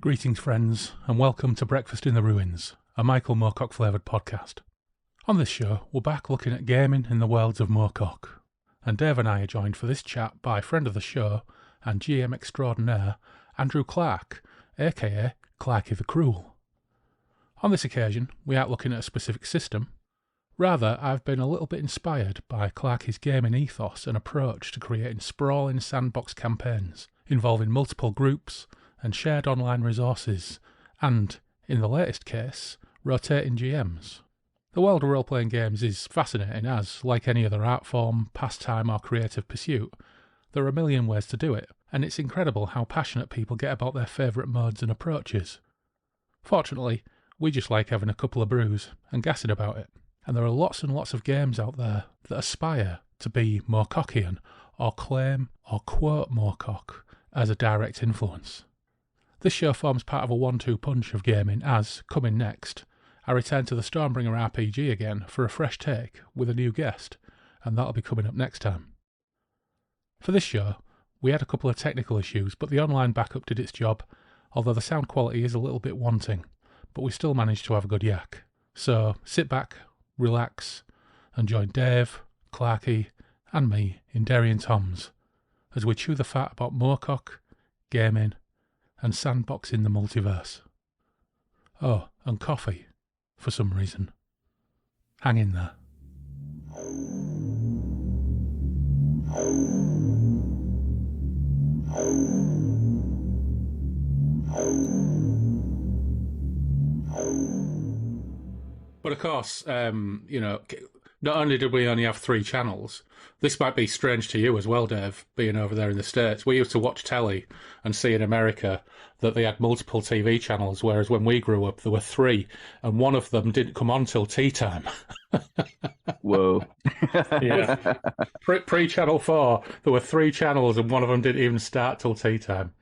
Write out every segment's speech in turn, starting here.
Greetings, friends, and welcome to Breakfast in the Ruins, a Michael Moorcock flavoured podcast. On this show, we're back looking at gaming in the worlds of Moorcock, and Dave and I are joined for this chat by friend of the show and GM extraordinaire, Andrew Clark, aka Clarky the Cruel. On this occasion, we aren't looking at a specific system. Rather, I've been a little bit inspired by Clarky's gaming ethos and approach to creating sprawling sandbox campaigns involving multiple groups and shared online resources, and, in the latest case, rotating GMs. The world of role-playing games is fascinating as, like any other art form, pastime or creative pursuit, there are a million ways to do it, and it's incredible how passionate people get about their favourite modes and approaches. Fortunately, we just like having a couple of brews and gassing about it, and there are lots and lots of games out there that aspire to be Moorcockian or claim or quote Moorcock as a direct influence. This show forms part of a 1-2 punch of gaming as, coming next, I return to the Stormbringer RPG again for a fresh take with a new guest, and that'll be coming up next time. For this show, we had a couple of technical issues, but the online backup did its job, although the sound quality is a little bit wanting, but we still managed to have a good yak. So sit back, relax, and join Dave, Clarky, and me in Derry and Toms as we chew the fat about Moorcock, gaming, and sandboxing the multiverse. Oh, and coffee, for some reason. Hang in there. But of course, not only did we only have 3 channels, this might be strange to you as well, Dave, being over there in the States. We used to watch telly and see in America that they had multiple TV channels, whereas when we grew up, there were 3, and one of them didn't come on till tea time. Whoa. Yeah. Pre-Channel 4, there were 3 channels, and one of them didn't even start till tea time.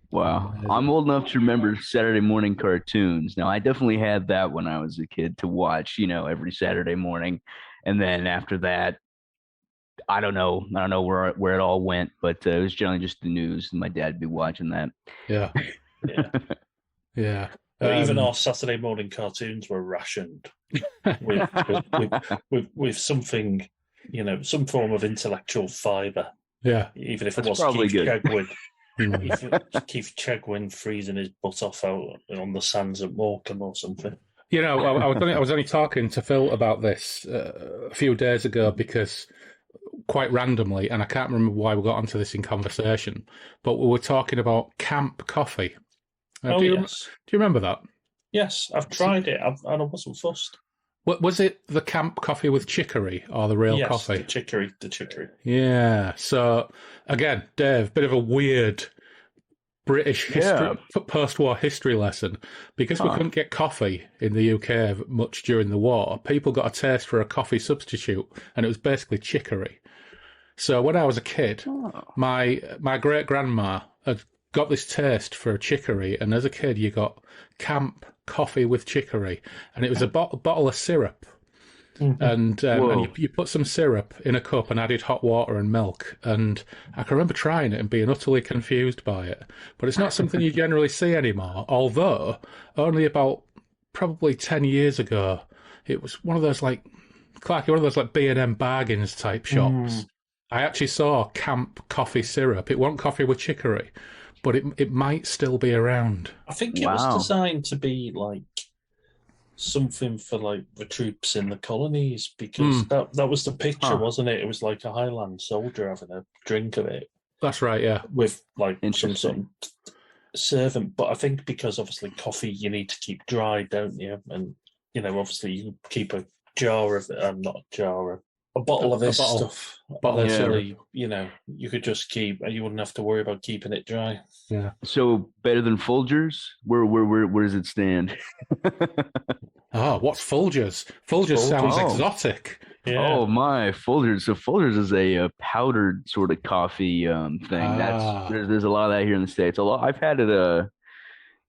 Wow. I'm old enough to remember Saturday morning cartoons. Now, I definitely had that when I was a kid to watch, every Saturday morning. And then after that, I don't know where it all went, but it was generally just the news, and my dad would be watching that. Yeah. Yeah. Yeah. Even our Saturday morning cartoons were rationed with something, some form of intellectual fibre. Yeah. Even if That's it was probably Keith good. Chegwin. Keith Chegwin freezing his butt off out on the sands at Moorcock or something. I was only talking to Phil about this a few days ago because quite randomly, and I can't remember why we got onto this in conversation, but we were talking about camp coffee. Do you remember that? Yes, I've tried it, and I wasn't fussed. Was it the camp coffee with chicory or the real coffee? The chicory. Yeah. So, again, Dave, bit of a weird British history, post-war history lesson. Because we couldn't get coffee in the UK much during the war, people got a taste for a coffee substitute, and it was basically chicory. So when I was a kid, my great-grandma had got this taste for chicory, and as a kid you got camp coffee with chicory, and it was a bottle of syrup. Mm-hmm. And you put some syrup in a cup and added hot water and milk, and I can remember trying it and being utterly confused by it. But it's not something you generally see anymore, although only about probably 10 years ago, it was one of those Clarky, B&M bargains type shops. I actually saw camp coffee syrup. It wasn't coffee with chicory, but it might still be around. I think it was designed to be like something for like the troops in the colonies, because that was the picture, wasn't it? It was like a Highland soldier having a drink of it. That's right, yeah. With like some sort of servant. But I think because obviously coffee you need to keep dry, don't you? And obviously you can keep a jar of it, not a jar, a bottle of this stuff. Actually, you could just keep, you wouldn't have to worry about keeping it dry. Yeah. So better than Folgers? Where does it stand? What's Folgers? Folgers sounds exotic. Yeah. Oh my, Folgers. So Folgers is a powdered sort of coffee thing. There's a lot of that here in the States. I've had it.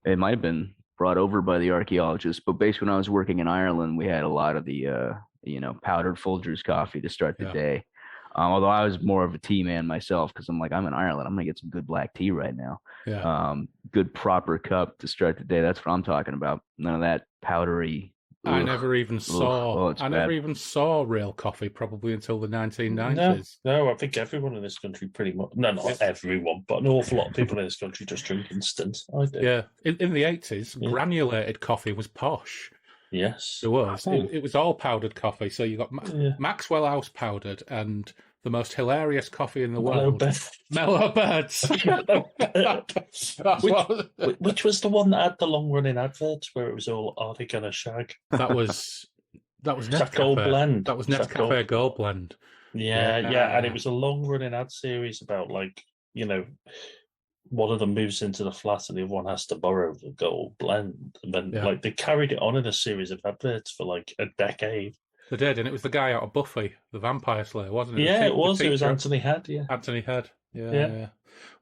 It might have been brought over by the archaeologists, but basically when I was working in Ireland, we had a lot of the powdered Folgers coffee to start the day. Although I was more of a tea man myself because I'm like, I'm in Ireland. I'm gonna get some good black tea right now. Yeah. Good proper cup to start the day. That's what I'm talking about. None of that powdery. I Ugh, never even saw. it's I bad. never even saw real coffee probably until the 1990s. No, I think everyone in this country pretty much. No, not everyone, but an awful lot of people in this country just drink instant. I do. Yeah, in the 80s, granulated coffee was posh. Yes, There was. It was all powdered coffee. So you got Maxwell House powdered and the most hilarious coffee in the world. Mellow Birds. Which was the one that had the long-running adverts where it was all "Are they gonna shag?" That was Nescafe Gold Blend. That was Nescafe Gold Blend. Yeah, and it was a long-running ad series about one of them moves into the flat and the other one has to borrow the gold blend. And then they carried it on in a series of adverts for like a decade. They did, and it was the guy out of Buffy, the Vampire Slayer, wasn't it? Yeah, it was. It was Anthony Head, yeah. Anthony Head, yeah.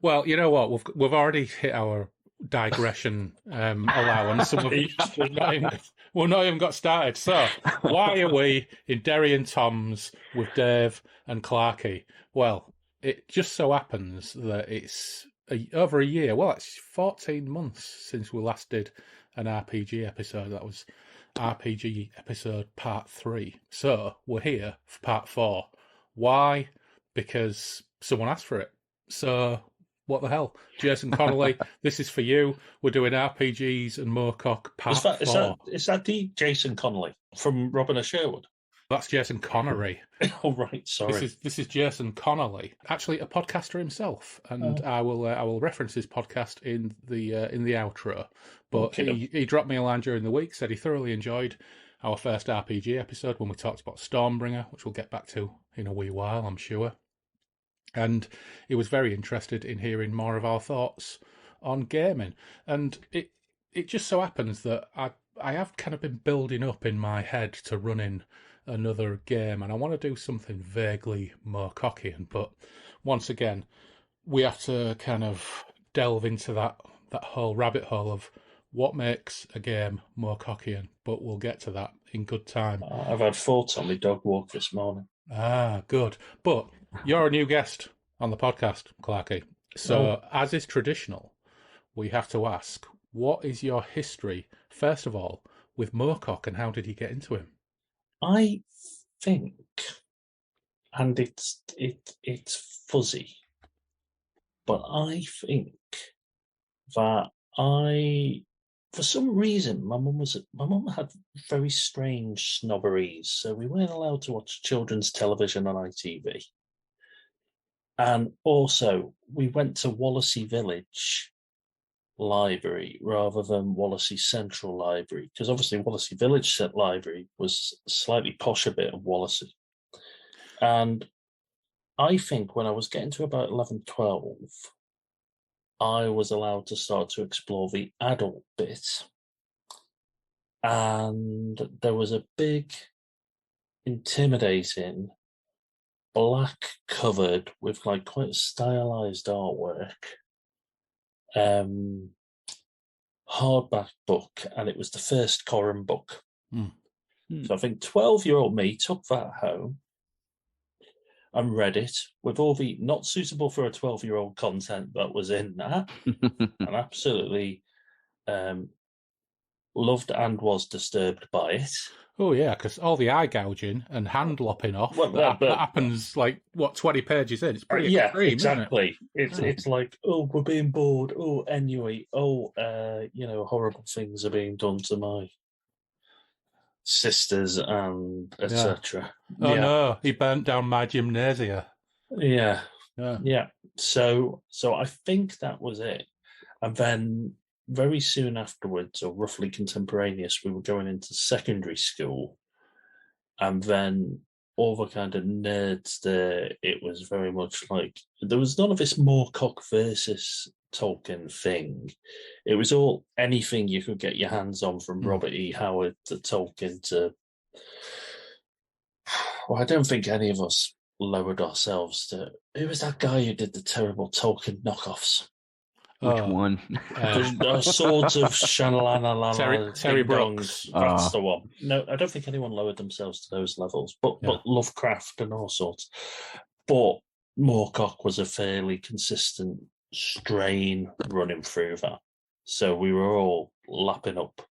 Well, you know what? We've already hit our digression allowance. And we've not even got started. So, why are we in Derry and Toms with Dave and Clarky? Well, it just so happens that it's over a year. Well, it's 14 months since we last did an RPG episode. That was RPG episode part 3. So we're here for part 4. Why? Because someone asked for it. So what the hell? Jason Connolly, this is for you. We're doing RPGs and Moorcock part 4. Is that the Jason Connolly from Robin of Sherwood? That's Jason Connery. Oh, right, sorry. This is Jason Connolly, actually a podcaster himself, and I will reference his podcast in the outro. But he dropped me a line during the week, said he thoroughly enjoyed our first RPG episode when we talked about Stormbringer, which we'll get back to in a wee while, I'm sure. And he was very interested in hearing more of our thoughts on gaming. And it just so happens that I have kind of been building up in my head to running another game, and I want to do something vaguely Moorcockian, but once again we have to kind of delve into that whole rabbit hole of what makes a game Moorcockian, but we'll get to that in good time. I've had thoughts on my dog walk this morning. Good. But you're a new guest on the podcast, Clarky, so as is traditional, we have to ask, what is your history, first of all, with Moorcock, and how did you get into him? I think, and it's fuzzy, but I think that for some reason, my mum had very strange snobberies, so we weren't allowed to watch children's television on ITV, and also we went to Wallasey Village Library rather than Wallasey Central Library, because obviously Wallasey Village Library was slightly posher bit of Wallasey. And I think when I was getting to about 11, 12, I was allowed to start to explore the adult bit. And there was a big, intimidating, black covered with like quite stylized artwork hardback book, and it was the first Corran book. So I think 12-year-old me took that home and read it with all the not suitable for a 12-year-old content that was in that, and absolutely loved and was disturbed by it. Oh, yeah, because all the eye gouging and hand lopping off, that happens like, 20 pages in? It's pretty extreme, exactly. Isn't it? It's like, we're being bored. Anyway. Horrible things are being done to my sisters and etc. No, he burnt down my gymnasia. Yeah. So I think that was it. And then very soon afterwards, or roughly contemporaneous, we were going into secondary school, and then all the kind of nerds there, it was very much like there was none of this Moorcock versus Tolkien thing. It was all anything you could get your hands on, from Robert E. Howard to Tolkien to... Well, I don't think any of us lowered ourselves to... Who was that guy who did the terrible Tolkien knockoffs? Which one? Swords of Shanalana. Terry Brooks. That's the one. No, I don't think anyone lowered themselves to those levels, but Lovecraft and all sorts. but Moorcock was a fairly consistent strain running through that. So we were all lapping up,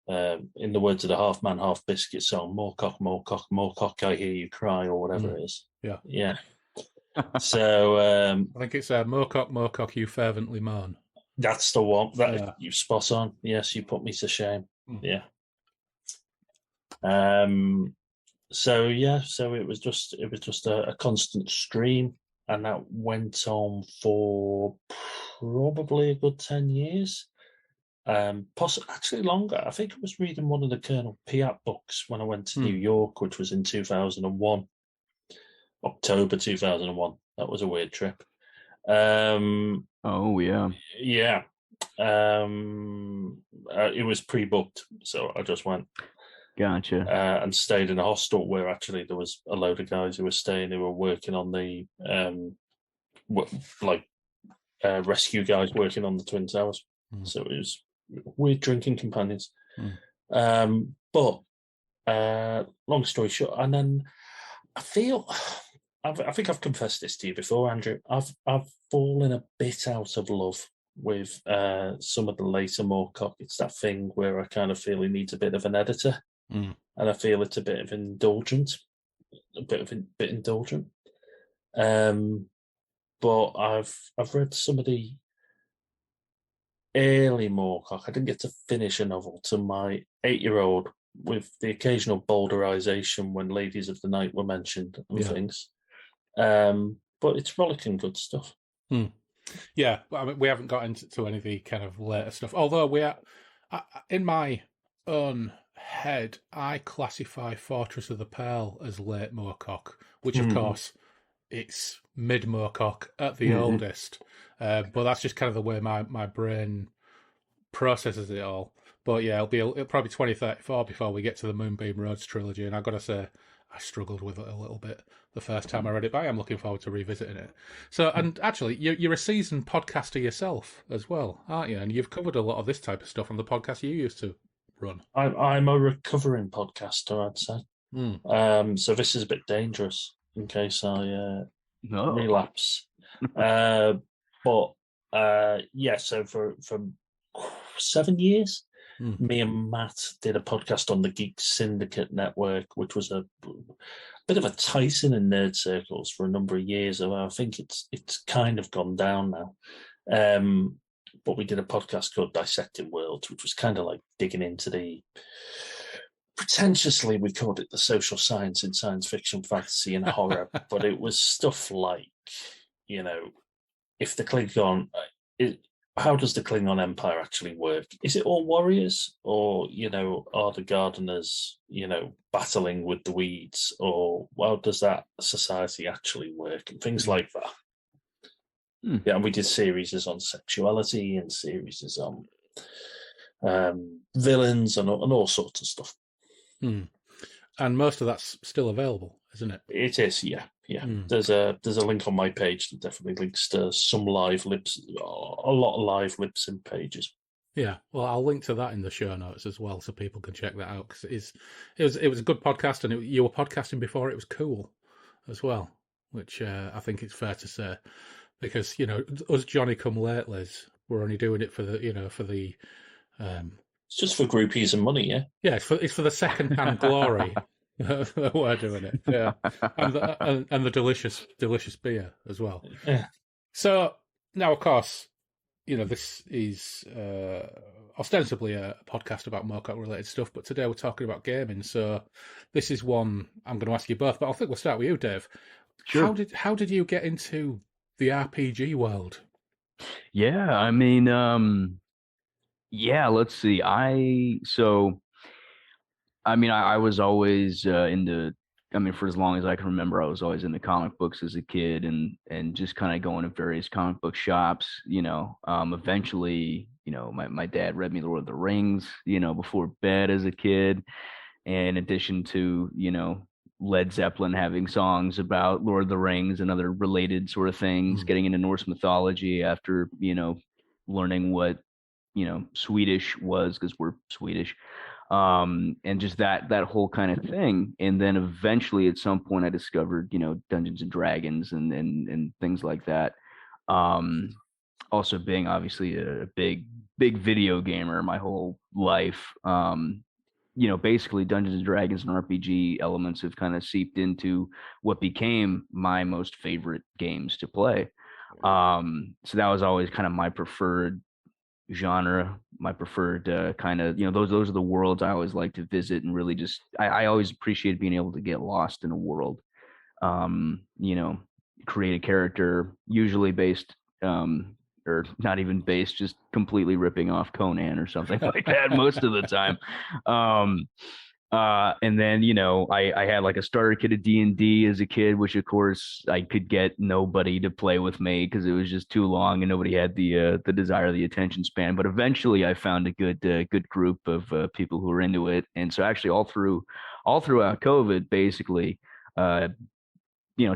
in the words of the Half Man, Half Biscuit song, Moorcock, Moorcock, Moorcock, I hear you cry, or whatever it is. Yeah. Yeah. So I think it's Moorcock, Moorcock, you fervently moan. that's the one. You spot on. Yes, you put me to shame. Yeah. So it was just a constant stream, and that went on for probably a good 10 years. Possibly actually longer. I think I was reading one of the Colonel Piat books when I went to New York, which was in 2001, October 2001. That was a weird trip. Oh yeah. Yeah. It was pre-booked, so I just went. Gotcha. And stayed in a hostel where actually there was a load of guys who were staying who were working on the rescue guys working on the Twin Towers. So it was weird drinking companions. But long story short, and then I think I've confessed this to you before, Andrew. I've fallen a bit out of love with some of the later Moorcock. It's that thing where I kind of feel he needs a bit of an editor. And I feel it's a bit indulgent. But I've read some of the early Moorcock. I didn't get to finish a novel to my 8-year-old, with the occasional boulderization when Ladies of the Night were mentioned and things. But it's rollicking good stuff. Yeah, I mean, we haven't got into any of the kind of later stuff. Although we are, in my own head, I classify Fortress of the Pearl as late Moorcock, which of course it's mid Moorcock at the oldest. But that's just kind of the way my brain processes it all. But yeah, it'll probably 2034 before we get to the Moonbeam Roads trilogy, and I've got to say, I struggled with it a little bit the first time I read it, but I am looking forward to revisiting it. So, and actually, you're a seasoned podcaster yourself as well, aren't you? And you've covered a lot of this type of stuff on the podcast you used to run. I'm a recovering podcaster, I'd say. So this is a bit dangerous in case I relapse. So for 7 years, me and Matt did a podcast on the Geek Syndicate Network, which was a bit of a Tyson in nerd circles for a number of years. I think it's kind of gone down now. But we did a podcast called Dissecting Worlds, which was kind of like digging into the, pretentiously we called it the social science in science fiction, fantasy and horror, but it was stuff like, if the Klingon, how does the Klingon Empire actually work? Is it all warriors, or, are the gardeners, battling with the weeds, or how does that society actually work, and things like that. Yeah, and we did series on sexuality and series on villains and all sorts of stuff. And most of that's still available, isn't it? It is, yeah. There's a link on my page that definitely links to some live lips, a lot of live lip sync pages. Yeah, well, I'll link to that in the show notes as well, so people can check that out, because it was a good podcast, and you were podcasting before it was cool as well, which I think it's fair to say. Because, us Johnny come latelys, we're only doing it for the it's just for groupies and money, yeah? Yeah, it's for the second-hand glory that we're doing it, yeah. And the delicious beer as well. Yeah. So, now, of course, this is ostensibly a podcast about Moorcock-related stuff, but today we're talking about gaming, so this is one I'm going to ask you both, but I think we'll start with you, Dave. Sure. How did you get into the RPG world? Yeah, I mean, let's see. I was always into, for as long as I can remember, I was always into comic books as a kid, and just kind of going to various comic book shops, eventually, my dad read me Lord of the Rings, before bed as a kid. And in addition to, Led Zeppelin having songs about Lord of the Rings and other related sort of things, getting into Norse mythology after, learning what, Swedish was, because we're Swedish. and just that whole kind of thing. And then eventually, at some point, I discovered, Dungeons and Dragons and things like that. Also being obviously a big video gamer my whole life. Basically Dungeons and Dragons and RPG elements have kind of seeped into what became my most favorite games to play. So that was always kind of my preferred genre, my preferred kind of, those are the worlds I always like to visit, and really just I always appreciated being able to get lost in a world. Create a character, usually based or not even based, just completely ripping off Conan or something like that most of the time. And then, I had like a starter kit of D&D as a kid, which of course I could get nobody to play with me because it was just too long and nobody had the desire, the attention span. But eventually I found a good group of people who were into it. And so actually all throughout COVID, basically,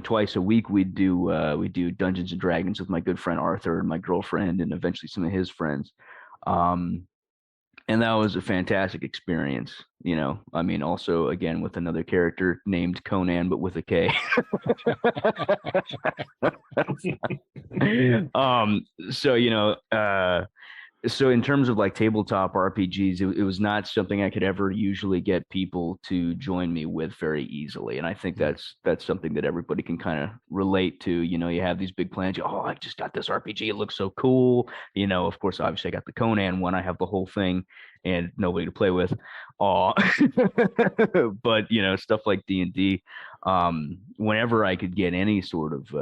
twice a week we'd do Dungeons and Dragons with my good friend Arthur and my girlfriend and eventually some of his friends. And that was a fantastic experience. Also again with another character named Conan, but with a K. So in terms of like tabletop RPGs, it was not something I could ever usually get people to join me with very easily. And I think that's something that everybody can kind of relate to. You have these big plans. I just got this RPG. It looks so cool. Of course, obviously I got the Conan one. I have the whole thing and nobody to play with. But, stuff like D&D, whenever I could get any sort of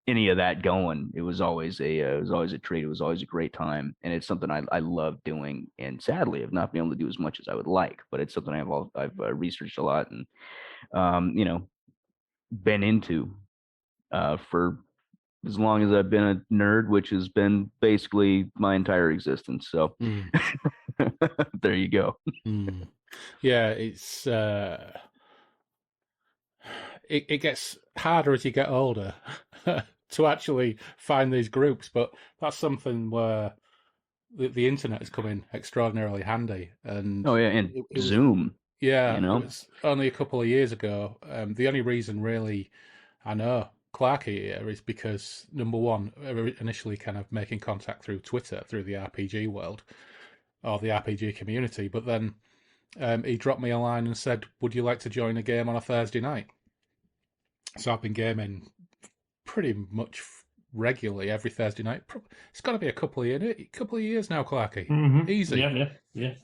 any of that going, it was always a treat. It was always a great time, and it's something I love doing. And sadly, I've not been able to do as much as I would like, but it's something I've researched a lot and been into for as long as I've been a nerd, which has been basically my entire existence. So there you go. Yeah, it's it gets harder as you get older to actually find these groups, but that's something where the internet has come in extraordinarily handy. And and Zoom. It was only a couple of years ago. The only reason really I know Clarky here is because, number one, initially kind of making contact through Twitter, through the RPG world or the RPG community, but then he dropped me a line and said, would you like to join a game on a Thursday night? So I've been gaming pretty much regularly every Thursday night. It's got to be a couple of years now, Clarky. Mm-hmm. Easy. Yeah.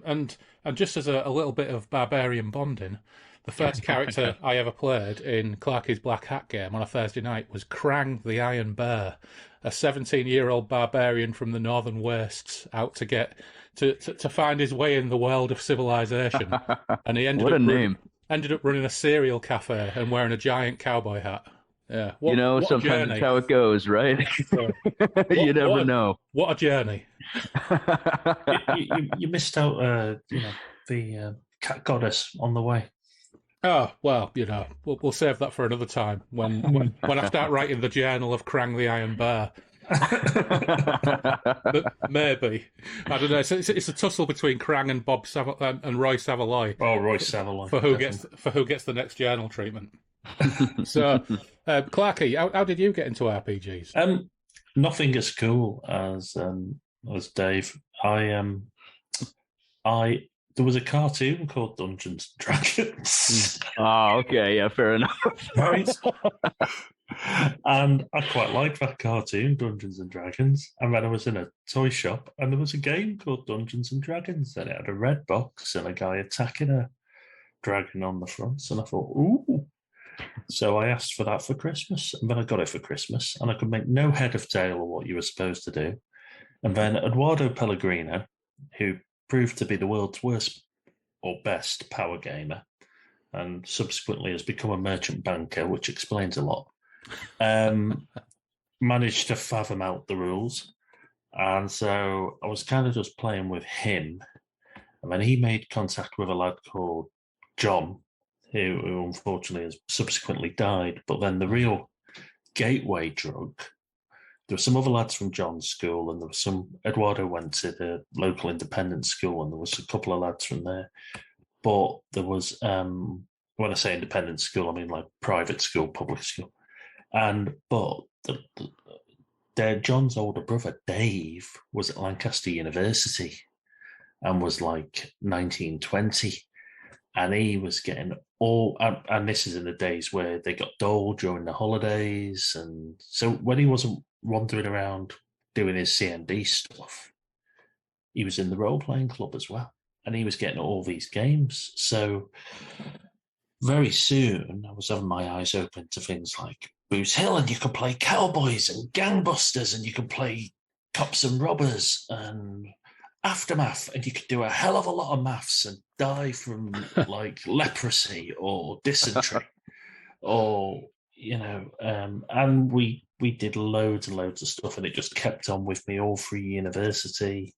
And just as a little bit of barbarian bonding, the first character I ever played in Clarky's Black Hat game on a Thursday night was Krang the Iron Bear, a 17-year-old barbarian from the northern wastes out to get to find his way in the world of civilization. And he ended up running a cereal cafe and wearing a giant cowboy hat. Yeah, sometimes it's how it goes, right? You never know. What a journey! you missed out, the cat goddess on the way. Oh well, we'll save that for another time when I start writing the journal of Krang the Iron Bear. But maybe I don't know. It's a tussle between Krang and and Roy Saveloy. Oh, Roy Saveloy for who gets the next journal treatment. So, Clarky, how did you get into RPGs? Nothing as cool as Dave. There was a cartoon called Dungeons and Dragons. Oh, okay, yeah, fair enough. Right. And I quite liked that cartoon, Dungeons and Dragons. And then I was in a toy shop, and there was a game called Dungeons and Dragons, and it had a red box and a guy attacking a dragon on the front. And I thought, ooh. So I asked for that for Christmas, and then I got it for Christmas, and I could make no head of tail of what you were supposed to do. And then Eduardo Pellegrino, who proved to be the world's worst or best power gamer, and subsequently has become a merchant banker, which explains a lot, managed to fathom out the rules. And so I was kind of just playing with him. And then he made contact with a lad called John, who unfortunately has subsequently died. But then the real gateway drug there were some other lads from John's school, and there was some. Eduardo went to the local independent school, and there was a couple of lads from there. But there was, when I say independent school, I mean like private school, public school. But John's older brother, Dave, was at Lancaster University and was like 19, 20. And he was getting and this is in the days where they got dole during the holidays. And so when he wasn't wandering around doing his CND stuff, he was in the role-playing club as well. And he was getting all these games. So very soon I was having my eyes open to things like Booze Hill, and you could play Cowboys and Gangbusters, and you could play Cops and Robbers and Aftermath, and you could do a hell of a lot of maths and die from like leprosy or dysentery, or and we did loads and loads of stuff, and it just kept on with me all through university.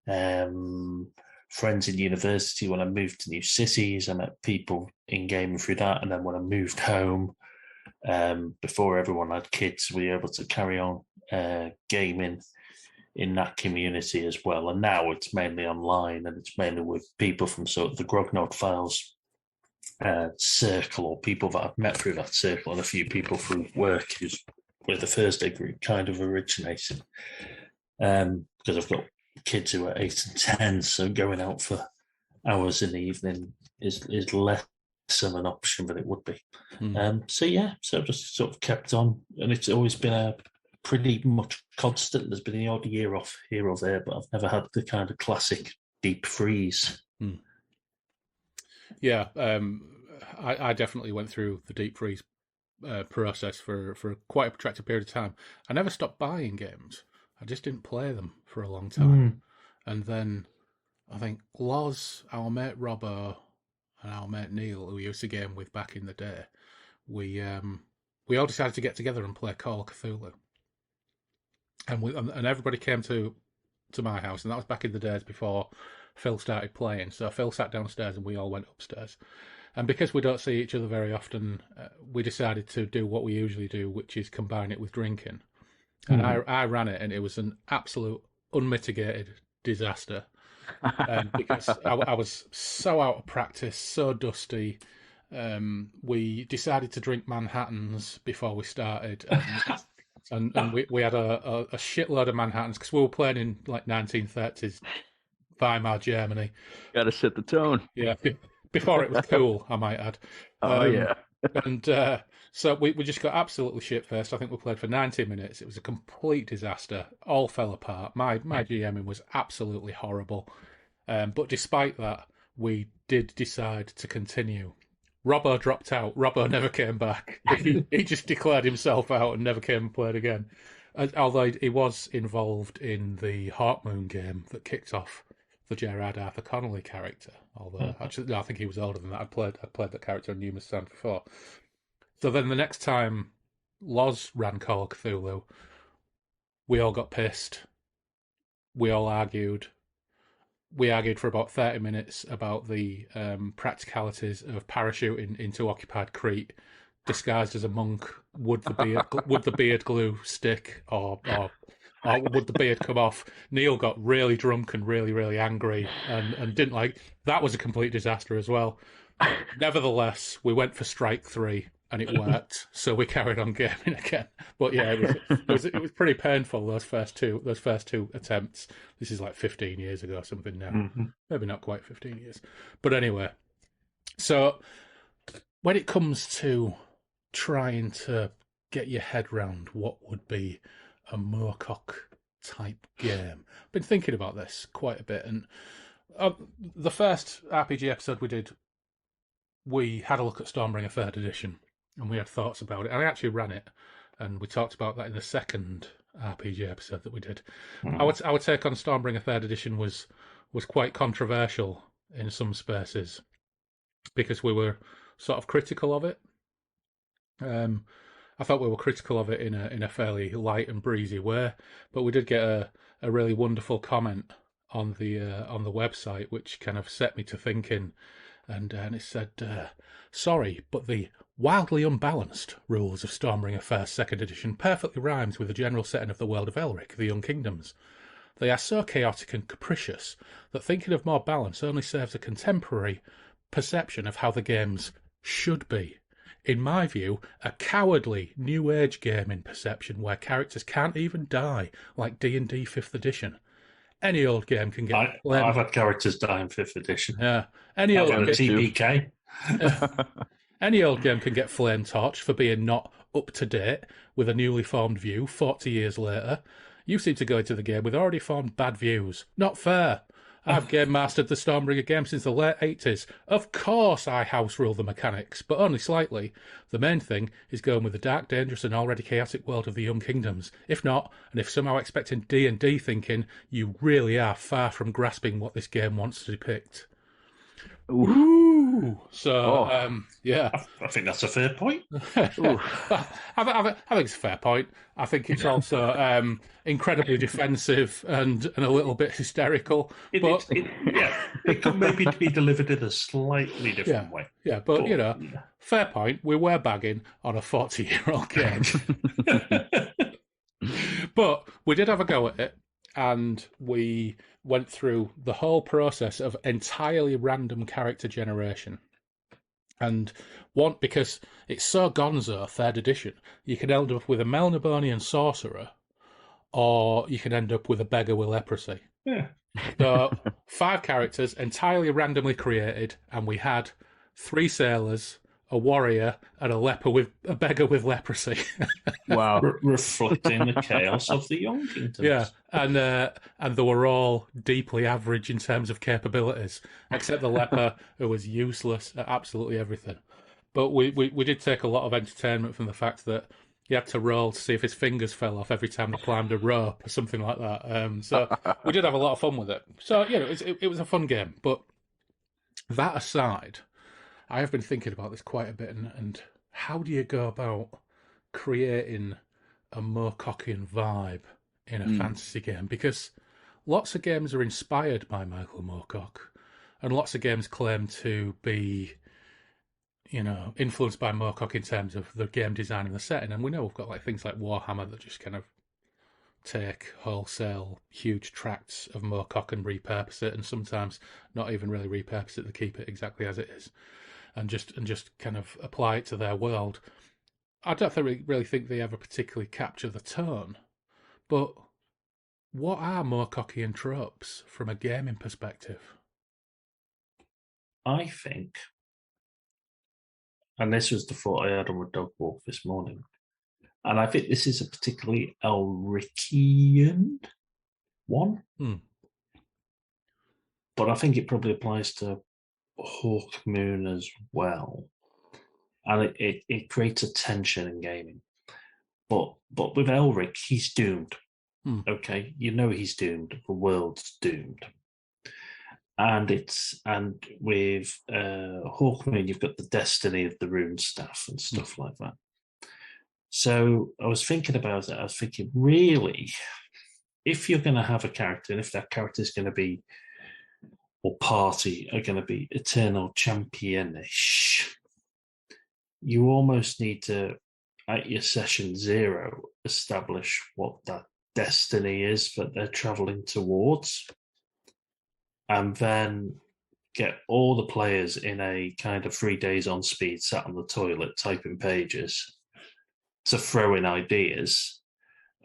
Friends in university. When I moved to new cities, I met people in gaming through that, and then when I moved home, before everyone had kids, we were able to carry on gaming in that community as well. And now it's mainly online, and it's mainly with people from sort of the Grognard Files circle, or people that I've met through that circle, and a few people through work, where the Thursday group kind of originated. Because I've got kids who are 8 and 10, so going out for hours in the evening is less of an option than it would be. So I've just sort of kept on, and it's always been a pretty much constant. There's been the odd year off here or there, but I've never had the kind of classic deep freeze. Yeah, I definitely went through the deep freeze process for quite a protracted period of time. I never stopped buying games. I just didn't play them for a long time. And then I think Loz, our mate Robbo, and our mate Neil, who we used to game with back in the day, we all decided to get together and play Call of Cthulhu. And everybody came to my house, and that was back in the days before Phil started playing. So Phil sat downstairs and we all went upstairs. And because we don't see each other very often, we decided to do what we usually do, which is combine it with drinking. And I ran it, and it was an absolute unmitigated disaster. Because I was so out of practice, so dusty. We decided to drink Manhattans before we started. And we had a shitload of Manhattans, because we were playing in like 1930s Weimar Germany. Got to set the tone. Yeah, before it was cool, I might add. Yeah. And so we just got absolutely shit-faced. I think we played for 90 minutes. It was a complete disaster. All fell apart. My GMing was absolutely horrible. But despite that, we did decide to continue. Robbo dropped out. Robbo never came back. He just declared himself out and never came and played again. Although he was involved in the Hawkmoon game that kicked off the Gerard Arthur Connolly character. Although actually, I think he was older than that. I'd played that character on numerous times before. So then the next time Loz ran Call of Cthulhu, we all got pissed. We all argued. We argued for about 30 minutes about the practicalities of parachuting into occupied Crete, disguised as a monk. Would the beard glue stick, or would the beard come off? Neil got really drunk and really, really angry, and didn't like. That was a complete disaster as well. Nevertheless, we went for strike 3. And it worked, so we carried on gaming again. But yeah, it was pretty painful, those first two attempts. This is like 15 years ago or something now. Maybe not quite 15 years. But anyway, so when it comes to trying to get your head round what would be a Moorcock type game, I've been thinking about this quite a bit. And the first RPG episode we did, we had a look at Stormbringer 3rd edition. And we had thoughts about it. And I actually ran it, and we talked about that in the second RPG episode that we did. Our take on Stormbringer 3rd edition was quite controversial in some spaces, because we were sort of critical of it. I thought we were critical of it in a fairly light and breezy way, but we did get a really wonderful comment on the website, which kind of set me to thinking. And it said, sorry, but the wildly unbalanced rules of Stormbringer 1st, 2nd edition perfectly rhymes with the general setting of the world of Elric, the Young Kingdoms. They are so chaotic and capricious that thinking of more balance only serves a contemporary perception of how the games should be. In my view, a cowardly new age gaming perception where characters can't even die, like D&D 5th edition. Any old game can get... I've had characters die in 5th edition. Yeah. I've had a TPK. Any old game can get flame torched for being not up to date with a newly formed view 40 years later. You seem to go into the game with already formed bad views. Not fair. I've game mastered the Stormbringer game since the late 80s. Of course I house rule the mechanics, but only slightly. The main thing is going with the dark, dangerous and already chaotic world of the Young Kingdoms. If not, and if somehow expecting D&D thinking, you really are far from grasping what this game wants to depict. Ooh. So, yeah. I think that's a fair point. I think it's a fair point. I think it's also incredibly defensive and a little bit hysterical. It could maybe be delivered in a slightly different way. Yeah, but fair point. We were bagging on a 40-year-old game. But we did have a go at it, and we went through the whole process of entirely random character generation. And because it's so gonzo, 3rd edition, you can end up with a Melnibonian sorcerer, or you can end up with a beggar with leprosy. Yeah. So 5 characters entirely randomly created, and we had 3 sailors, a warrior, and a beggar with leprosy. Wow. Reflecting the chaos of the Young Kingdoms. Yeah, and they were all deeply average in terms of capabilities, except the leper, who was useless at absolutely everything. But we did take a lot of entertainment from the fact that he had to roll to see if his fingers fell off every time he climbed a rope or something like that. So we did have a lot of fun with it. So, it was a fun game. But that aside, I have been thinking about this quite a bit, and how do you go about creating a Moorcockian vibe in a fantasy game? Because lots of games are inspired by Michael Moorcock, and lots of games claim to be, influenced by Moorcock in terms of the game design and the setting. And we know we've got things like Warhammer that just kind of take wholesale huge tracts of Moorcock and repurpose it, and sometimes not even really repurpose it, to keep it exactly as it is. And just kind of apply it to their world. I don't really think they ever particularly capture the tone. But what are Moorcockian tropes from a gaming perspective? I think, and this was the thought I had on my dog walk this morning, and I think this is a particularly Elrician one. But I think it probably applies to Hawkmoon as well, and it creates a tension in gaming. But with Elric, he's doomed. Okay, he's doomed. The world's doomed, and with Hawkmoon, you've got the destiny of the rune staff and stuff like that. So I was thinking about it. I was thinking, really, if you're going to have a character, and if that character is going to be, or party are going to be eternal championish, you almost need to, at your session 0, establish what that destiny is that they're traveling towards, and then get all the players in a kind of 3 days on speed, sat on the toilet typing pages to throw in ideas.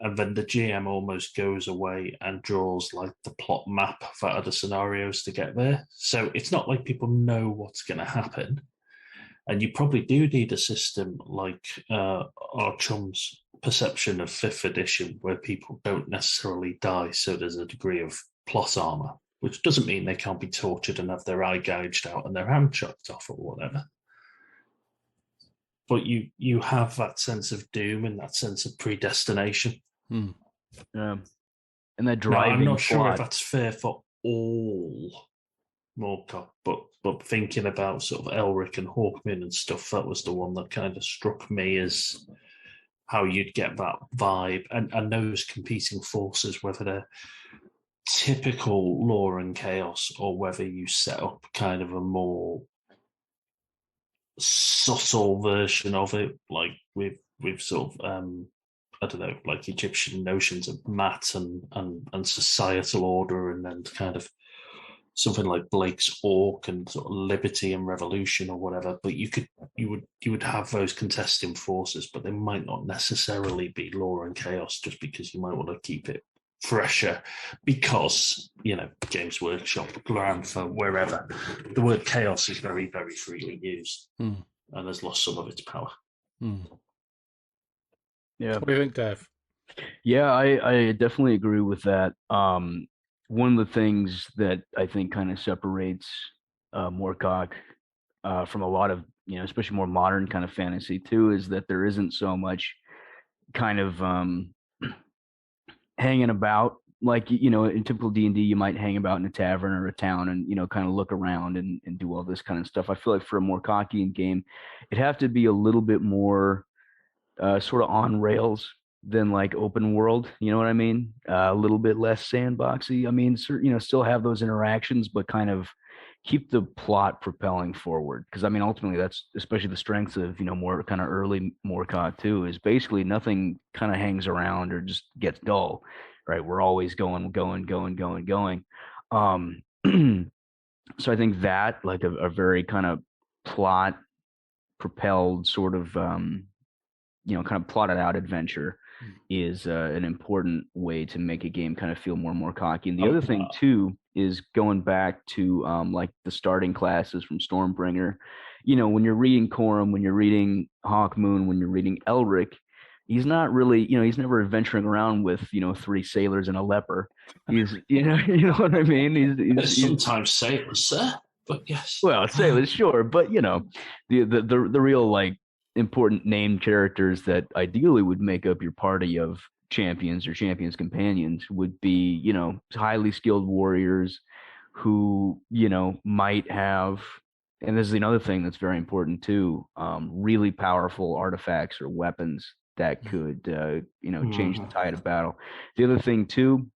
And then the GM almost goes away and draws the plot map for other scenarios to get there. So it's not like people know what's going to happen. And you probably do need a system like our chum's perception of 5th edition, where people don't necessarily die. So there's a degree of plot armor, which doesn't mean they can't be tortured and have their eye gouged out and their hand chopped off or whatever. But you have that sense of doom and that sense of predestination. And that driving. I'm not sure if that's fair for all Moorcock, but thinking about sort of Elric and Hawkmoon and stuff, that was the one that kind of struck me as how you'd get that vibe and those competing forces, whether they're typical law and chaos or whether you set up kind of a more subtle version of it, like with sort of I don't know, like Egyptian notions of mat and societal order, and then kind of something like Blake's Orc and sort of liberty and revolution or whatever. But you would have those contesting forces, but they might not necessarily be law and chaos, just because you might want to keep it fresher, because Games Workshop, Granfa, wherever, the word chaos is very, very freely used and has lost some of its power. Yeah. What do you think, Dave? Yeah, I definitely agree with that. One of the things that I think kind of separates Moorcock from a lot of, especially more modern kind of fantasy too, is that there isn't so much kind of hanging about. Like, in typical D&D, you might hang about in a tavern or a town and, kind of look around and do all this kind of stuff. I feel like for a more Moorcockian game, it'd have to be a little bit more sort of on rails than like open world. You know what I mean? A little bit less sandboxy. I mean, still have those interactions, but kind of keep the plot propelling forward. Because I mean, ultimately, that's especially the strengths of more kind of early Moorcock too. Is basically nothing kind of hangs around or just gets dull, right? We're always going. So I think that like a very kind of plot propelled sort of kind of plotted out adventure is an important way to make a game kind of feel more cocky. And the other thing too is going back to like the starting classes from Stormbringer. When you're reading Corum, when you're reading Hawkmoon, when you're reading Elric, he's not really, he's never adventuring around with 3 sailors and a leper. He's you know what I mean. He's sometimes sailors, sir. But yes. Well, sailors, sure, but the real like important named characters that ideally would make up your party of champions or champions companions would be, highly skilled warriors who, might have, and this is another thing that's very important too, really powerful artifacts or weapons that could, change the tide of battle. The other thing too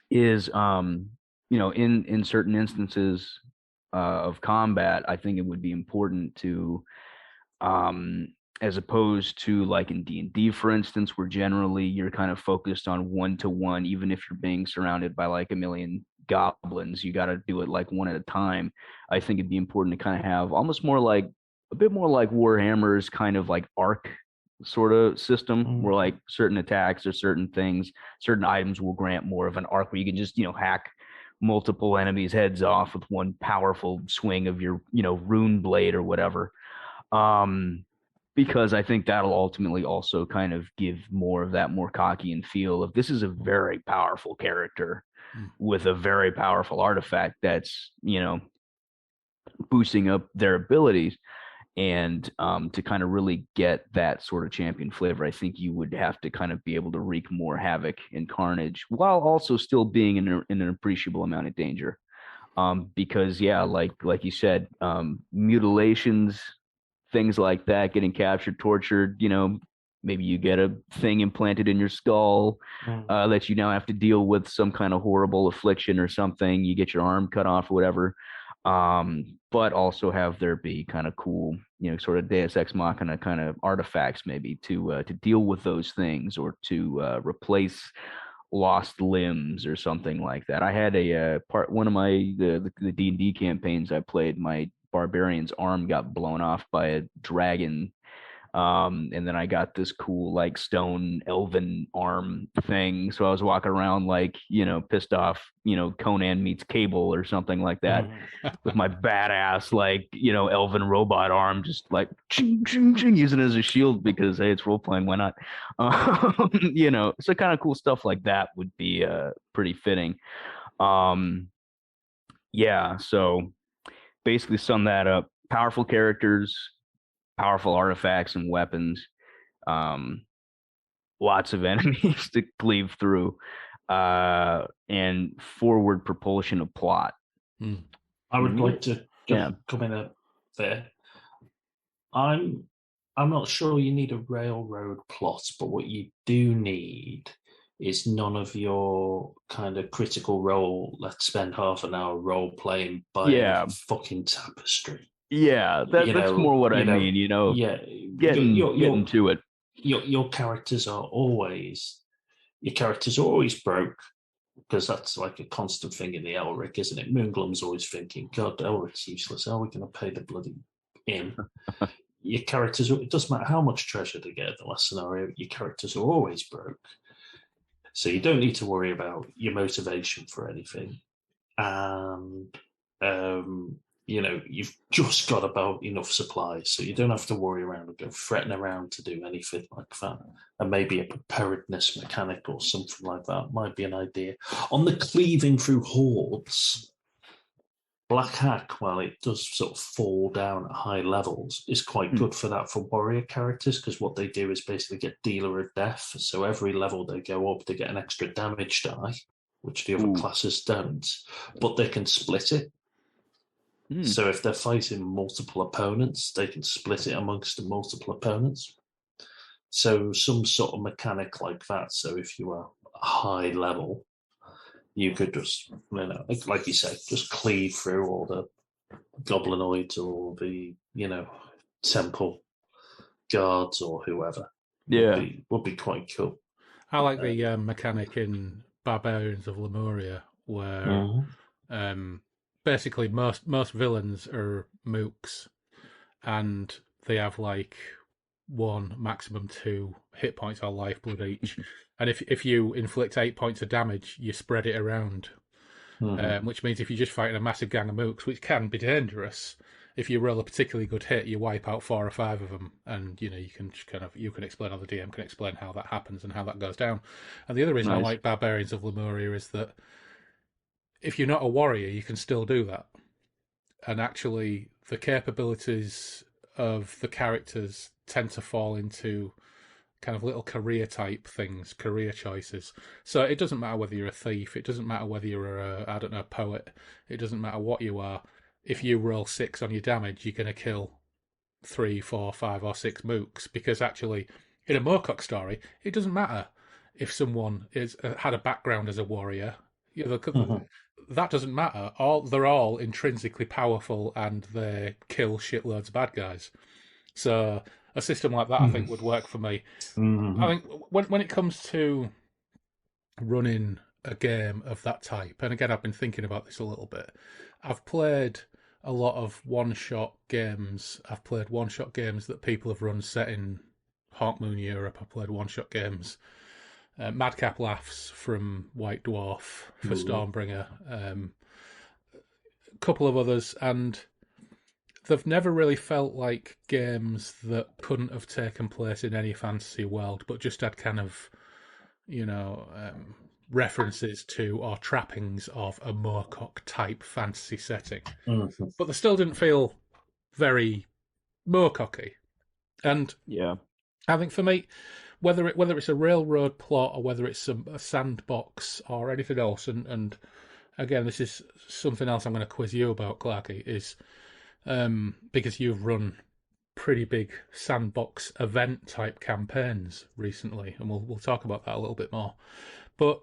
is, in certain instances of combat, I think it would be important to, as opposed to like in D&D, for instance, where generally you're kind of focused on 1-to-1, even if you're being surrounded by like a million goblins, you got to do it like one at a time. I think it'd be important to kind of have almost more like a bit more like Warhammer's kind of like arc sort of system, where like certain attacks or certain things, certain items will grant more of an arc where you can just, hack multiple enemies' heads off with one powerful swing of your, rune blade or whatever. Because I think that'll ultimately also kind of give more of that Moorcockian feel of this is a very powerful character with a very powerful artifact that's, boosting up their abilities. And to kind of really get that sort of champion flavor, I think you would have to kind of be able to wreak more havoc and carnage while also still being in an appreciable amount of danger. Because like you said, mutilations, things like that, getting captured, tortured, maybe you get a thing implanted in your skull that you now have to deal with some kind of horrible affliction or something. You get your arm cut off or whatever. But also have there be kind of cool, sort of Deus Ex Machina kind of artifacts maybe to deal with those things or to replace lost limbs or something like that. I had one of my the D&D campaigns I played, my barbarian's arm got blown off by a dragon, and then I got this cool like stone elven arm thing, so I was walking around like pissed off, Conan meets Cable or something like that, with my badass like elven robot arm, just like ching, ching, ching, using it as a shield because hey, it's role playing, why not? So kind of cool stuff like that would be pretty fitting. So basically sum that up: powerful characters, powerful artifacts and weapons, lots of enemies to cleave through, and forward propulsion of plot. I would like to come in there. I'm not sure you need a railroad plot, but what you do need is none of your kind of critical role. Let's spend half an hour role playing by a fucking tapestry. Yeah, that's more what I mean. Yeah, getting to it. Your characters are always broke, because that's like a constant thing in the Elric, isn't it? Moonglum's always thinking, God, Elric's useless. How are we going to pay the bloody in? Your characters, it doesn't matter how much treasure they get in the last scenario, your characters are always broke. So you don't need to worry about your motivation for anything. And, you've just got about enough supplies. So you don't have to worry around and go fretting around to do anything like that. And maybe a preparedness mechanic or something like that might be an idea. On the cleaving through hordes, Black Hack, while it does sort of fall down at high levels, is quite good for that for warrior characters, because what they do is basically get Dealer of Death. So every level they go up, they get an extra damage die, which the other classes don't, but they can split it. So if they're fighting multiple opponents, they can split it amongst the multiple opponents. So some sort of mechanic like that. So if you are high level, you could just, like you said, just cleave through all the goblinoids or the, temple guards or whoever. Yeah. Would be quite cool. I like the mechanic in Barbarians of Lemuria, where basically most villains are mooks, and they have like 1, maximum 2 hit points or lifeblood each. And if you inflict 8 points of damage, you spread it around, which means if you're just fighting a massive gang of mooks, which can be dangerous, if you roll a particularly good hit, you wipe out 4 or 5 of them, and you can you can explain, or the DM can explain how that happens and how that goes down. And the other reason I like Barbarians of Lemuria is that if you're not a warrior, you can still do that, and actually the capabilities of the characters tend to fall into kind of little career type things, career choices. So it doesn't matter whether you're a thief, it doesn't matter whether you're a poet, it doesn't matter what you are. If you roll 6 on your damage, you're going to kill 3, 4, 5 or 6 mooks, because actually in a Moorcock story, it doesn't matter if someone had a background as a warrior. That doesn't matter. They're all intrinsically powerful and they kill shitloads of bad guys. So a system like that, I think, would work for me. I think when it comes to running a game of that type, and again, I've been thinking about this a little bit. I've played a lot of one-shot games. I've played one-shot games that people have run set in Hawkmoon Europe. I've played one-shot games. Madcap Laughs from White Dwarf for Stormbringer. A couple of others, and they've never really felt like games that couldn't have taken place in any fantasy world, but just had kind of, references to or trappings of a Moorcock type fantasy setting. But they still didn't feel very Moorcocky. And I think for me, whether it's a railroad plot or whether it's a sandbox or anything else, and again, this is something else I'm going to quiz you about, Clarky, is because you've run pretty big sandbox event type campaigns recently, and we'll talk about that a little bit more. But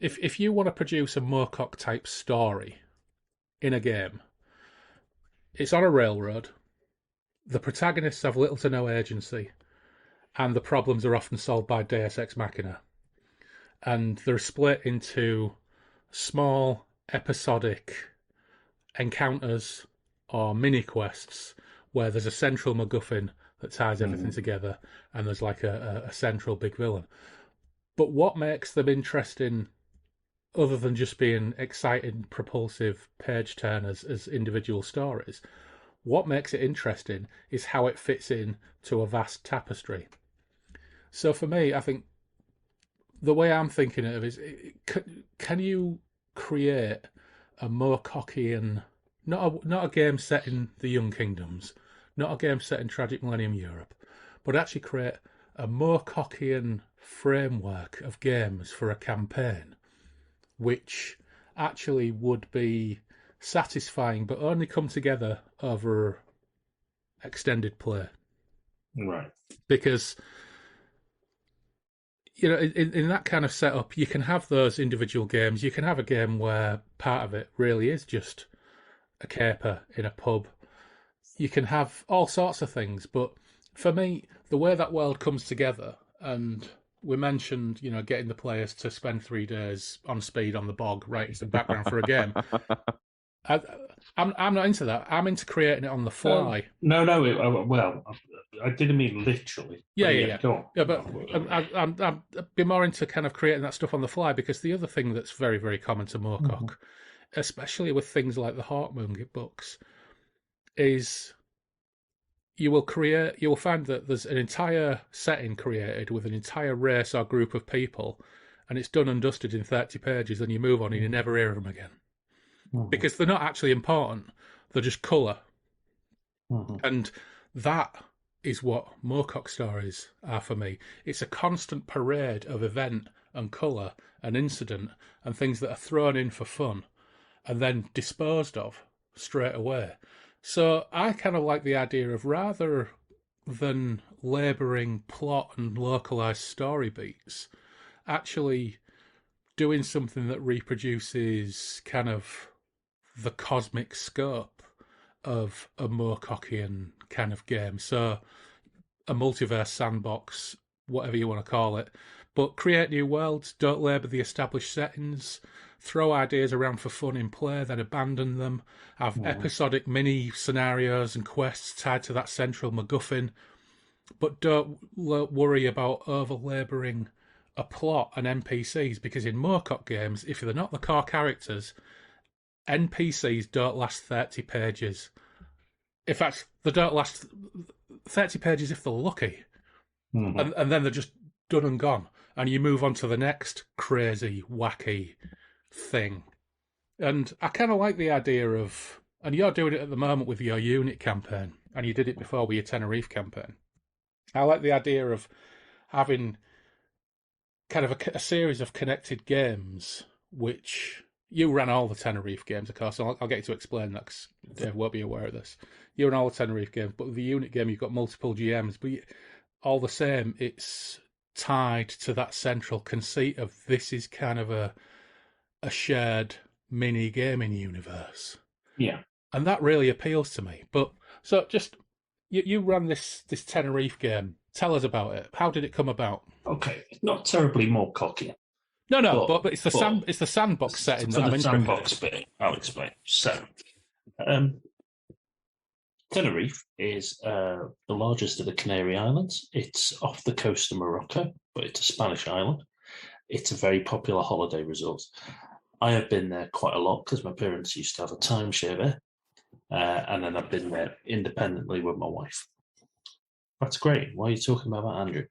if you want to produce a Moorcock type story in a game, it's on a railroad, the protagonists have little to no agency, and the problems are often solved by Deus Ex Machina. And they're split into small, episodic encounters or mini-quests where there's a central MacGuffin that ties everything together, and there's like a central big villain. But what makes them interesting, other than just being exciting, propulsive page-turners as individual stories, what makes it interesting is how it fits in to a vast tapestry. So for me, I think the way I'm thinking of it is, can you create a Moorcockian, not a game set in the Young Kingdoms, not a game set in Tragic Millennium Europe, but actually create a Moorcockian framework of games for a campaign, which actually would be satisfying, but only come together over extended play. Right. Because, in that kind of setup, you can have those individual games. You can have a game where part of it really is just a caper in a pub, you can have all sorts of things, but for me, the way that world comes together, and we mentioned, getting the players to spend 3 days on speed on the bog, writing some background for a game. I'm not into that. I'm into creating it on the fly. Well, I didn't mean literally. Yeah. Go on. Yeah, but I'd be more into kind of creating that stuff on the fly, because the other thing that's very, very common to Moorcock, especially with things like the Hawkmoon books, is you will find that there's an entire setting created with an entire race or group of people, and it's done and dusted in 30 pages, and you move on and you never hear of them again. Because they're not actually important, they're just colour. And that is what Moorcock stories are for me. It's a constant parade of event and colour and incident and things that are thrown in for fun and then disposed of straight away. So I kind of like the idea of, rather than labouring plot and localised story beats, actually doing something that reproduces kind of the cosmic scope of a Moorcockian kind of game. So a multiverse sandbox, whatever you want to call it, but create new worlds, don't labour the established settings, throw ideas around for fun in play, then abandon them, have episodic mini scenarios and quests tied to that central MacGuffin, but don't worry about over-labouring a plot and NPCs, because in Moorcock games, if they're not the core characters, NPCs don't last 30 pages. In fact, they don't last 30 pages if they're lucky. And then they're just done and gone. And you move on to the next crazy, wacky thing. And I kind of like the idea of, and you're doing it at the moment with your unit campaign, and you did it before with your Tenerife campaign. I like the idea of having kind of a series of connected games, which you ran all the Tenerife games, of course. I'll get you to explain that, because Dave won't be aware of this. You ran all the Tenerife games, but with the unit game, you've got multiple GMs. But all the same, it's tied to that central conceit of this is kind of a shared mini gaming universe. Yeah. And that really appeals to me. But so just, you ran this Tenerife game. Tell us about it. How did it come about? Okay, not terribly Moorcockian. No, but it's the sandbox setting that I'm interested in. Sandbox bit, I'll explain. So, Tenerife is the largest of the Canary Islands. It's off the coast of Morocco, but it's a Spanish island. It's a very popular holiday resort. I have been there quite a lot because my parents used to have a timeshare there, and then I've been there independently with my wife. That's great. Why are you talking about that, Andrew?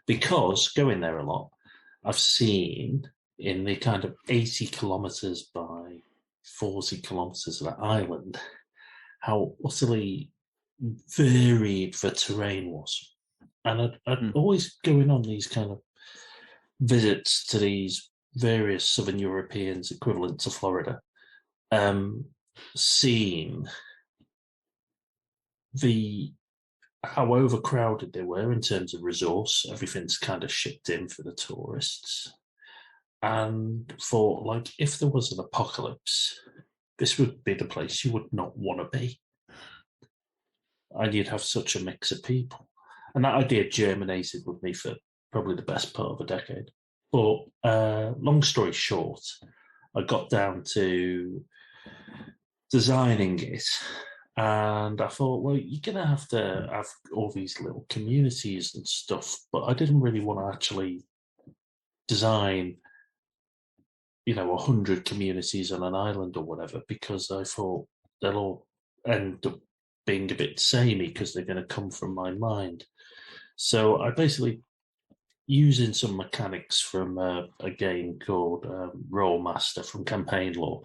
Because going there a lot, I've seen in the kind of 80 kilometres by 40 kilometres of that island how utterly varied the terrain was. And I'd always going on these kind of visits to these various Southern Europeans equivalent to Florida, seeing how overcrowded they were in terms of resource. Everything's kind of shipped in for the tourists. And for, like, if there was an apocalypse, this would be the place you would not want to be. And you'd have such a mix of people. And that idea germinated with me for probably the best part of a decade. But long story short, I got down to designing it. And I thought, well, you're going to have all these little communities and stuff. But I didn't really want to actually design, 100 communities on an island or whatever, because I thought they'll all end up being a bit samey because they're going to come from my mind. So I basically, using some mechanics from a game called Roll Master from Campaign Law,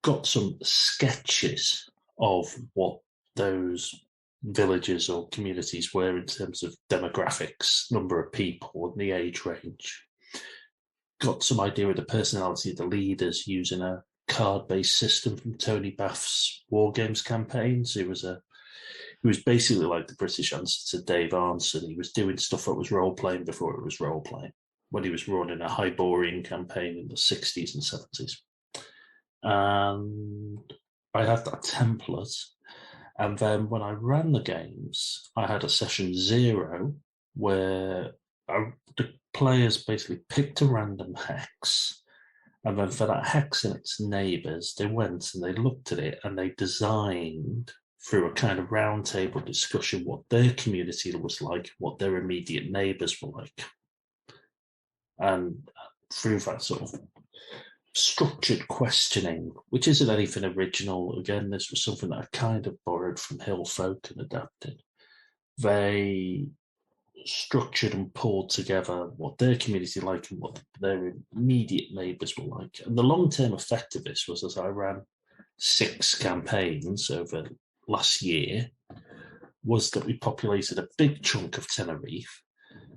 got some sketches of what those villages or communities were in terms of demographics, number of people, and the age range. Got some idea of the personality of the leaders using a card-based system from Tony Bath's War Games campaigns. He was basically like the British answer to Dave Arnson. He was doing stuff that was role-playing before it was role-playing, when he was running a Hyborian campaign in the 60s and 70s. And I had that template, And then when I ran the games, I had a session 0 where the players basically picked a random hex. And then for that hex and its neighbours, they went and they looked at it and they designed through a kind of roundtable discussion what their community was like, what their immediate neighbours were like. And through that sort of structured questioning, which isn't anything original. Again, this was something that I kind of borrowed from Hill Folk and adapted. They structured and pulled together what their community liked and what their immediate neighbours were like. And the long-term effect of this was, as I ran 6 campaigns over last year, was that we populated a big chunk of Tenerife,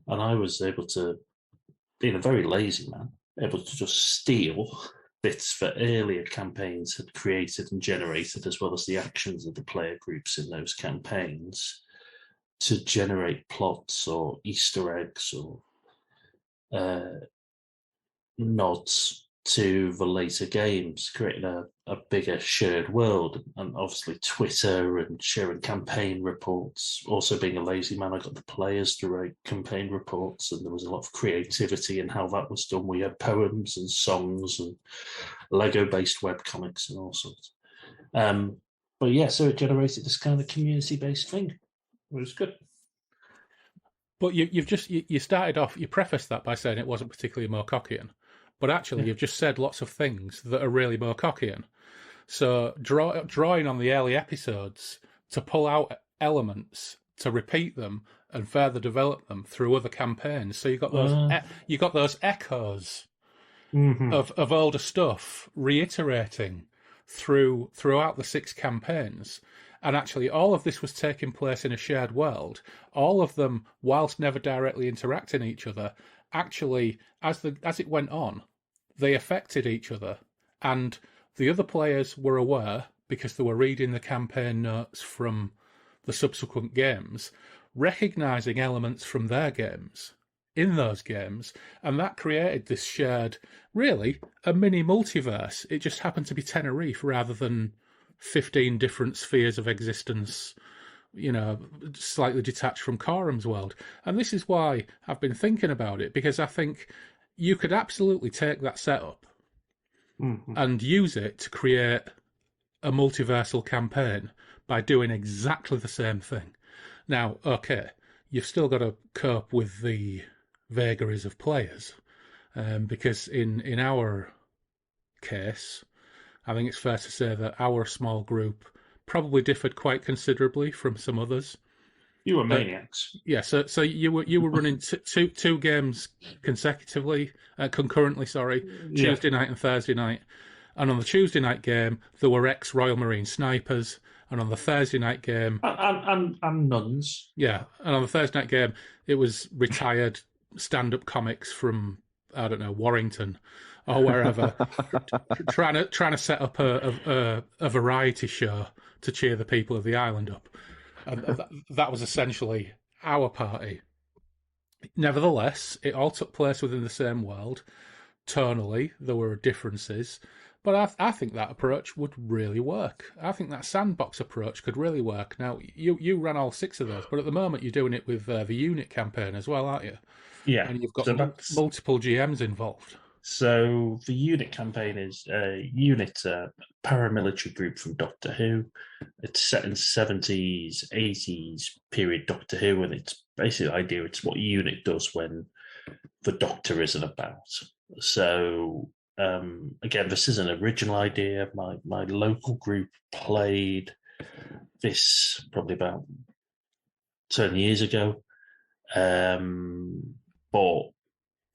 and I was able to, being a very lazy man, able to just steal bits that earlier campaigns had created and generated, as well as the actions of the player groups in those campaigns, to generate plots or Easter eggs or nods to the later games, creating a bigger shared world. And obviously Twitter and sharing campaign reports. Also being a lazy man, I got the players to write campaign reports, and there was a lot of creativity in how that was done. We had poems and songs and Lego-based webcomics and all sorts. But yeah, so it generated this kind of community-based thing. It was good. But you started off, you prefaced that by saying it wasn't particularly Moorcockian, but actually you've just said lots of things that are really Moorcockian. So drawing on the early episodes to pull out elements, to repeat them and further develop them through other campaigns. So you got those echoes of older stuff reiterating throughout the 6 campaigns. And actually, all of this was taking place in a shared world. All of them, whilst never directly interacting each other, actually, as it went on, they affected each other. And the other players were aware, because they were reading the campaign notes from the subsequent games, recognising elements from their games in those games. And that created this shared, really, a mini multiverse. It just happened to be Tenerife rather than 15 different spheres of existence, slightly detached from Corum's world. And this is why I've been thinking about it, because I think you could absolutely take that setup and use it to create a multiversal campaign by doing exactly the same thing. Now, okay, you've still got to cope with the vagaries of players, because in our case, I think it's fair to say that our small group probably differed quite considerably from some others. You were maniacs. Yeah, so you were running two games consecutively, concurrently. Sorry, Tuesday night and Thursday night. And on the Tuesday night game, there were ex-Royal Marine snipers, and on the Thursday night game, and nuns. Yeah, and on the Thursday night game, it was retired stand-up comics from, I don't know, Warrington or wherever, trying to set up a variety show to cheer the people of the island up. And that was essentially our party. Nevertheless, it all took place within the same world. Tonally, there were differences, but I think that approach would really work. I think that sandbox approach could really work. Now, you ran all 6 of those, but at the moment you're doing it with the unit campaign as well, aren't you? Yeah. And you've got multiple GMs involved. So the unit campaign is a unit paramilitary group from Doctor Who. It's set in 70s, 80s period Doctor Who, and it's basically the idea it's what unit does when the Doctor isn't about. So again, this is an original idea. My local group played this probably about 10 years ago, but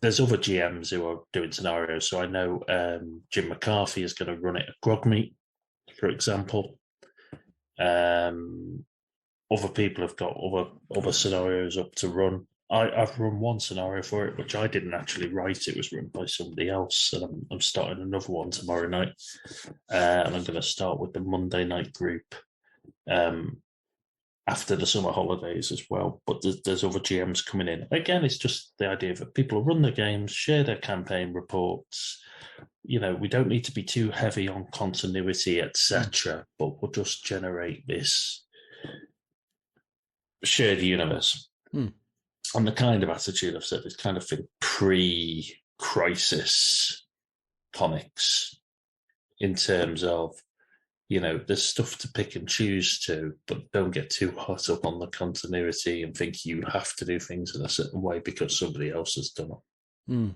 there's other GMs who are doing scenarios. So I know Jim McCarthy is going to run it at Grogmeat, for example. Other people have got other scenarios up to run. I've run one scenario for it, which I didn't actually write. It was written by somebody else, and I'm starting another one tomorrow night. And I'm going to start with the Monday night group after the summer holidays as well. But there's other GMs coming in. Again, it's just the idea that people run the games, share their campaign reports. We don't need to be too heavy on continuity, etc. But we'll just generate this shared universe. And the kind of attitude I've said is kind of in pre-crisis comics in terms of, there's stuff to pick and choose to, but don't get too hot up on the continuity and think you have to do things in a certain way because somebody else has done it.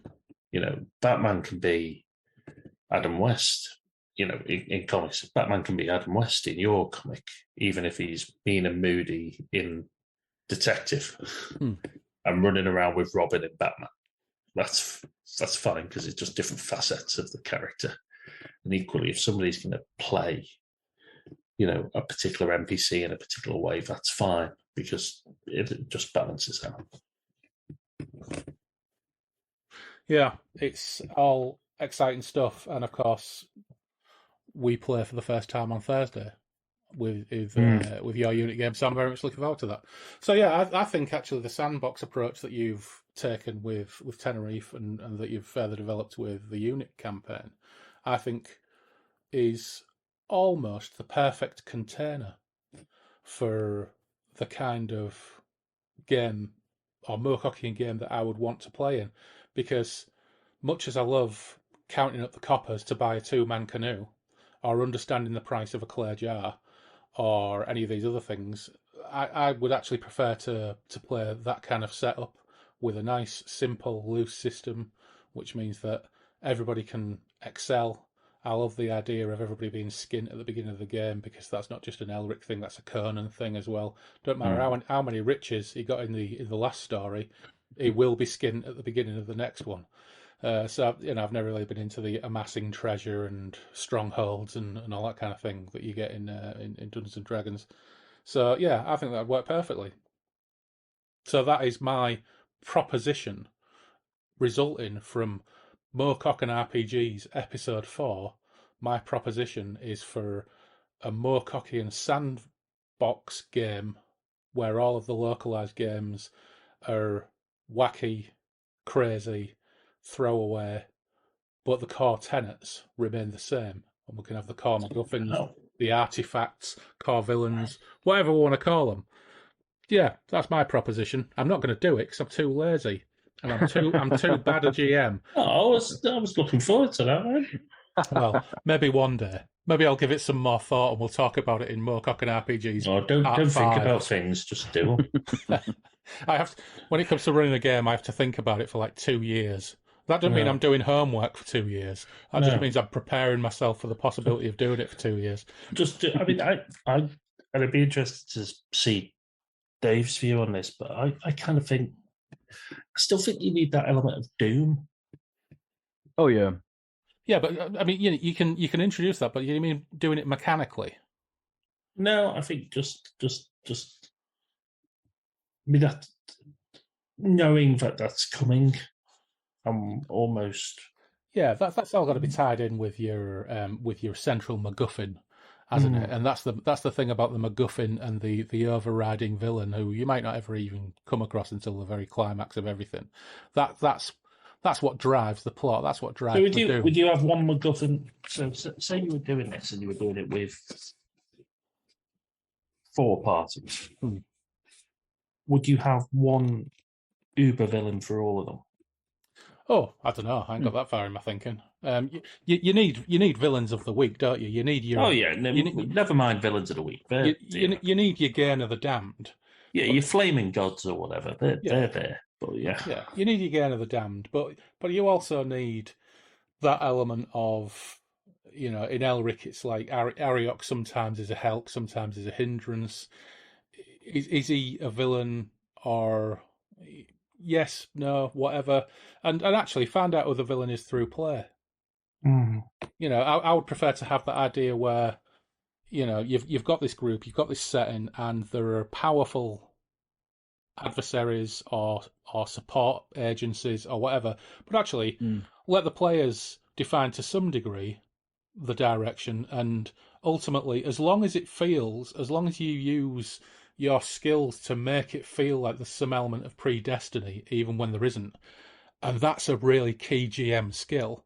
Batman can be Adam West. In comics, Batman can be Adam West in your comic, even if he's mean and moody in Detective and running around with Robin and Batman. That's fine because it's just different facets of the character. And equally, if somebody's going to play, a particular NPC in a particular way, that's fine because it just balances out. Yeah, it's all exciting stuff, and of course, we play for the first time on Thursday with your unit game, so I'm very much looking forward to that. So yeah, I think actually the sandbox approach that you've taken with Tenerife and that you've further developed with the unit campaign, I think is almost the perfect container for the kind of game or Moorcockian game that I would want to play in, because much as I love counting up the coppers to buy a 2-man canoe, or understanding the price of a clay jar, or any of these other things, I would actually prefer to play that kind of setup with a nice, simple, loose system, which means that everybody can excel. I love the idea of everybody being skint at the beginning of the game, because that's not just an Elric thing, that's a Conan thing as well. Don't matter how many riches he got in the last story, he will be skint at the beginning of the next one. So I've never really been into the amassing treasure and strongholds and all that kind of thing that you get in Dungeons and Dragons. So yeah, I think that would work perfectly. So that is my proposition, resulting from Moorcock and RPGs episode 4. My proposition is for a Moorcockian sandbox game where all of the localized games are wacky, crazy, throwaway, but the core tenets remain the same. And we can have the core MacGuffins, the artifacts, core villains, whatever we want to call them. Yeah, that's my proposition. I'm not going to do it because I'm too lazy. And I'm too bad a GM. I was looking forward to that, man. Well, maybe one day. Maybe I'll give it some more thought and we'll talk about it in Moorcock and RPGs. Oh, don't think about things, just do them. When it comes to running a game, I have to think about it for like 2 years. That doesn't mean I'm doing homework for 2 years. That just means I'm preparing myself for the possibility of doing it for 2 years. I'd be interested to see Dave's view on this, but I kind of think, I still think you need that element of Doom. Oh yeah, yeah, but I mean, you can introduce that, but you mean doing it mechanically? No, I think just that knowing that that's coming. I'm almost that's all got to be tied in with your central MacGuffin, hasn't it? And that's the thing about the MacGuffin and the overriding villain, who you might not ever even come across until the very climax of everything. That's what drives the plot. That's what drives. So would you have one MacGuffin? So say you were doing this and you were doing it with 4 parties. Would you have one uber villain for all of them? Oh, I don't know. I ain't got that far in my thinking. You need villains of the week, don't you? You need your. Oh yeah, never mind villains of the week. You need your Gain of the Damned. Yeah, your flaming gods or whatever. They're there. But yeah, you need your Gain of the Damned, but you also need that element of, in Elric, it's like Ariok sometimes is a help, sometimes is a hindrance. Is he a villain or? Yes, no, whatever, and actually find out who the villain is through play. I would prefer to have that idea where, you've got this group, you've got this setting, and there are powerful adversaries or support agencies or whatever, but actually let the players define to some degree the direction, and ultimately, as long as you use your skills to make it feel like there's some element of predestiny, even when there isn't. And that's a really key GM skill.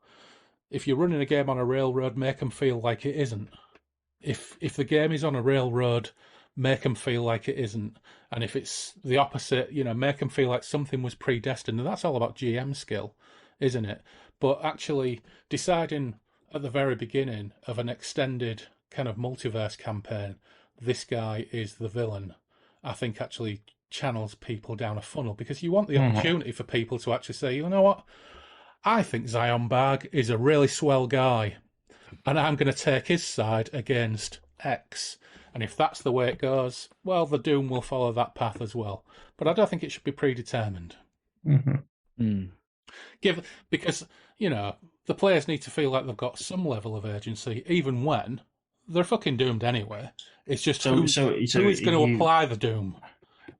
If you're running a game on a railroad, make them feel like it isn't. If the game is on a railroad, make them feel like it isn't. And if it's the opposite, make them feel like something was predestined. And that's all about GM skill, isn't it? But actually deciding at the very beginning of an extended kind of multiverse campaign, this guy is the villain, I think actually channels people down a funnel, because you want the opportunity for people to actually say, you know what, I think Zion Bag is a really swell guy, and I'm going to take his side against X. And if that's the way it goes, well, the Doom will follow that path as well. But I don't think it should be predetermined. Because, the players need to feel like they've got some level of agency, even when they're fucking doomed anyway. It's just who is going to apply the doom.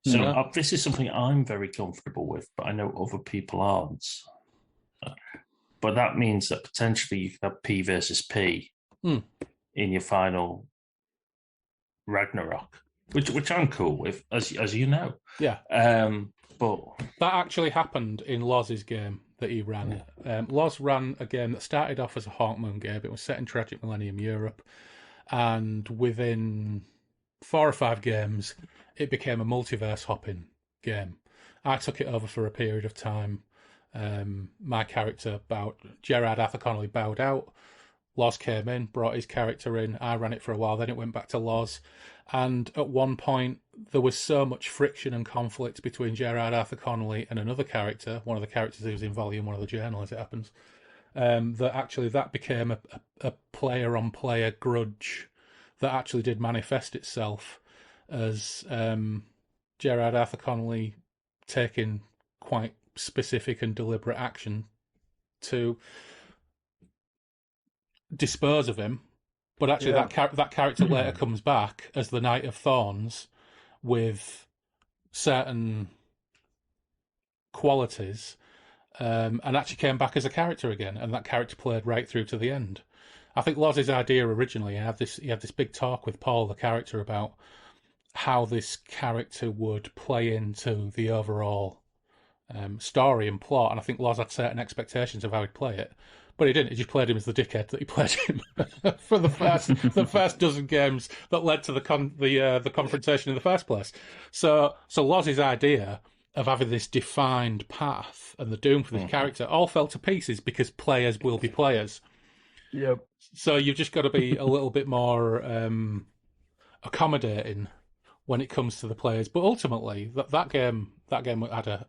So this is something I'm very comfortable with, but I know other people aren't. But that means that potentially you could have P versus P in your final Ragnarok, which I'm cool with, as you know. Yeah. But that actually happened in Loz's game that he ran. Loz ran a game that started off as a Hawkmoon game. It was set in Tragic Millennium Europe, and within 4 or 5 games, it became a multiverse hopping game. I took it over for a period of time. My character Gerard Arthur Connolly bowed out. Loz came in, brought his character in. I ran it for a while, then it went back to Loz. And at one point, there was so much friction and conflict between Gerard Arthur Connolly and another character, one of the characters who was in Volume 1 of the journal, as it happens, that actually that became a player-on-player grudge that actually did manifest itself as Gerard Arthur Connolly taking quite specific and deliberate action to dispose of him. But actually, that character later comes back as the Knight of Thorns with certain qualities, and actually came back as a character again, and that character played right through to the end. I think Loz's idea originally, he had this big talk with Paul, the character, about how this character would play into the overall story and plot, and I think Loz had certain expectations of how he'd play it. But he didn't. He just played him as the dickhead that he played him for the first dozen games that led to the confrontation in the first place. So Loz's idea of having this defined path and the doom for this character all fell to pieces because players will be players. Yep. So you've just got to be a little bit more accommodating when it comes to the players. But ultimately, that game had a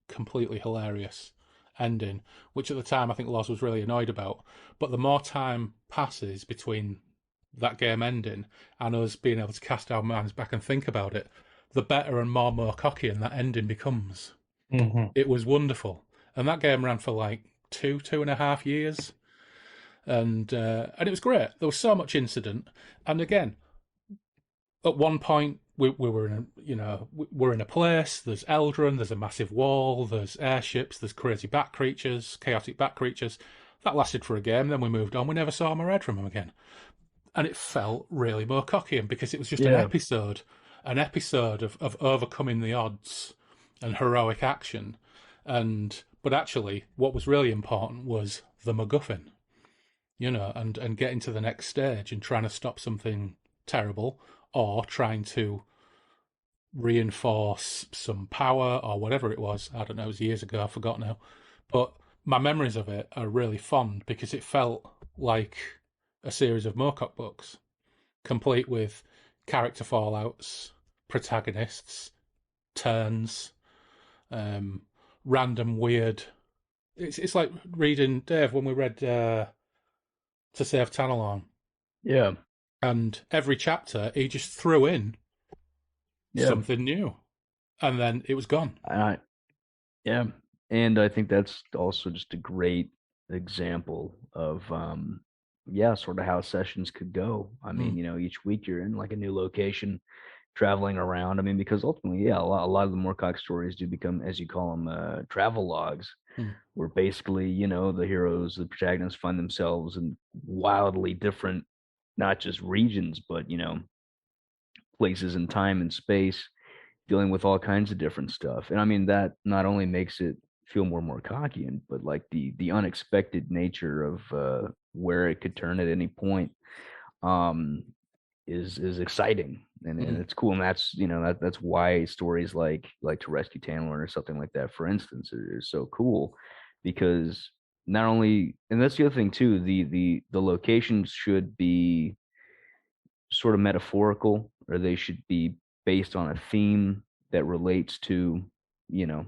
completely hilarious ending, which at the time I think Loz was really annoyed about. But the more time passes between that game ending and us being able to cast our minds back and think about it, the better and more Moorcockian that ending becomes. It was wonderful. And that game ran for like 2.5 years. And it was great. There was so much incident. And again, at one point, we were we're in a place. There's Eldron. There's a massive wall. There's airships. There's crazy bat creatures, chaotic bat creatures. That lasted for a game. Then we moved on. We never saw a head from them again, and it felt really Moorcockian because it was just an episode of overcoming the odds and heroic action. But actually, what was really important was the MacGuffin, and getting to the next stage and trying to stop something terrible, or trying to reinforce some power or whatever it was. I don't know, it was years ago, I forgot now. But my memories of it are really fond because it felt like a series of Moorcock books, complete with character fallouts, protagonists, turns, random weird... It's like reading, Dave, when we read To Save Tanalorn. Yeah. And every chapter, he just threw in something new, and then it was gone. And I think that's also just a great example of, sort of how sessions could go. I mean, each week you're in like a new location, traveling around. I mean, because ultimately, a lot of the Moorcock stories do become, as you call them, travel logs, where basically, the heroes, the protagonists find themselves in wildly different, not just regions, but, places in time and space, dealing with all kinds of different stuff. And I mean, that not only makes it feel more Moorcockian, but like the unexpected nature of where it could turn at any point. is exciting, and it's cool, and that's that's why stories like To Rescue Tantalorn or something like that, for instance, are so cool, because not only, and that's the other thing too, the locations should be sort of metaphorical, or they should be based on a theme that relates to, you know,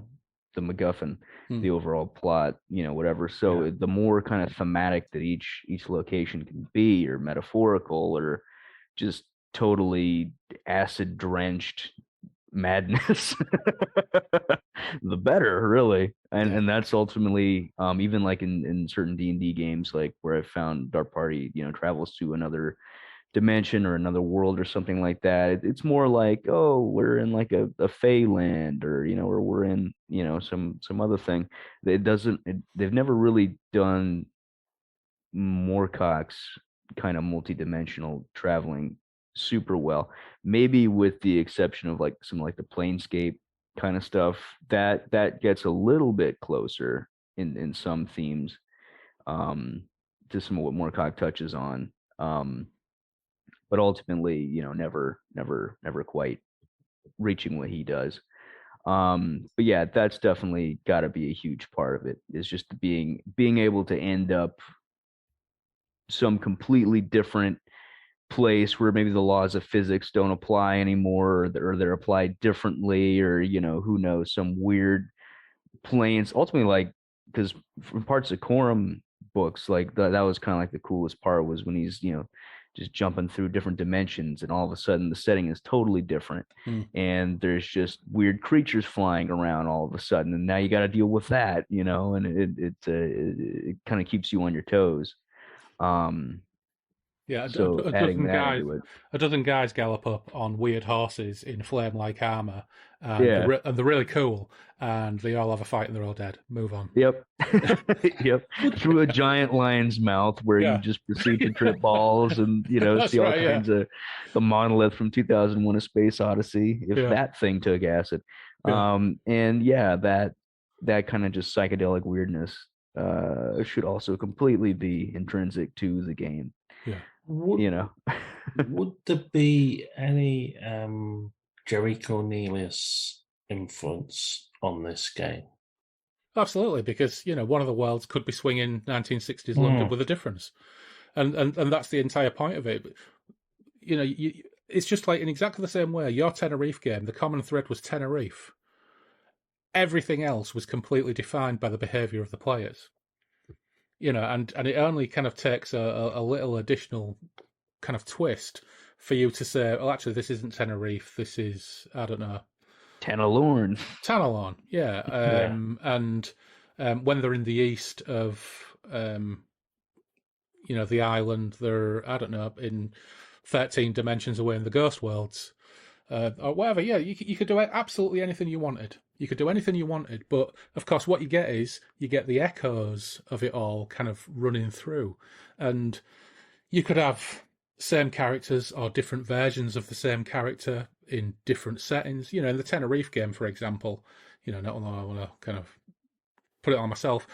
the MacGuffin, the overall plot, whatever. So the more kind of thematic that each location can be, or metaphorical, or just totally acid drenched madness, the better, really. And that's ultimately, even like in certain D&D games, like where I found our party travels to another dimension or another world or something like that. It's more like, oh, we're in like a fey land, or or we're in some other thing. They've never really done Moorcock's kind of multi-dimensional traveling super well, maybe with the exception of like some like the planescape kind of stuff that gets a little bit closer in some themes, to some of what Moorcock touches on, but ultimately never quite reaching what he does. But yeah, that's definitely got to be a huge part of it, is just being able to end up some completely different place where maybe the laws of physics don't apply anymore, or they're applied differently, or who knows, some weird planes ultimately, like, because from parts of Quorum books, like that was kind of like the coolest part, was when he's just jumping through different dimensions, and all of a sudden the setting is totally different, and there's just weird creatures flying around all of a sudden, and now you got to deal with that, and it kind of keeps you on your toes. Yeah, so adding that into it. A dozen guys gallop up on weird horses in flame-like armor, and Yeah. they're really cool, and they all have a fight and they're all dead. Move on. Yep. Yep. Through a giant lion's mouth, where you just proceed to trip balls and see all kinds of the monolith from 2001: A Space Odyssey, if that thing took acid. And that kind of just psychedelic weirdness should also completely be intrinsic to the game. Yeah. Would there be any Jerry Cornelius influence on this game? Absolutely, because one of the worlds could be swinging 1960s London with a difference, and that's the entire point of it. It's just like in exactly the same way. Your Tenerife game, the common thread was Tenerife. Everything else was completely defined by the behaviour of the players. And it only kind of takes a little additional kind of twist for you to say, well, actually, this isn't Tenerife. This is, I don't know, Tantalorn, yeah. And when they're in the east of, the island, they're, I don't know, in 13 dimensions away in the ghost worlds, or whatever. Yeah, you could do absolutely anything you wanted. You could do anything you wanted, but of course, what you get is you get the echoes of it all kind of running through, and you could have same characters or different versions of the same character in different settings. In the Tenerife game, for example, not only I want to kind of put it on myself,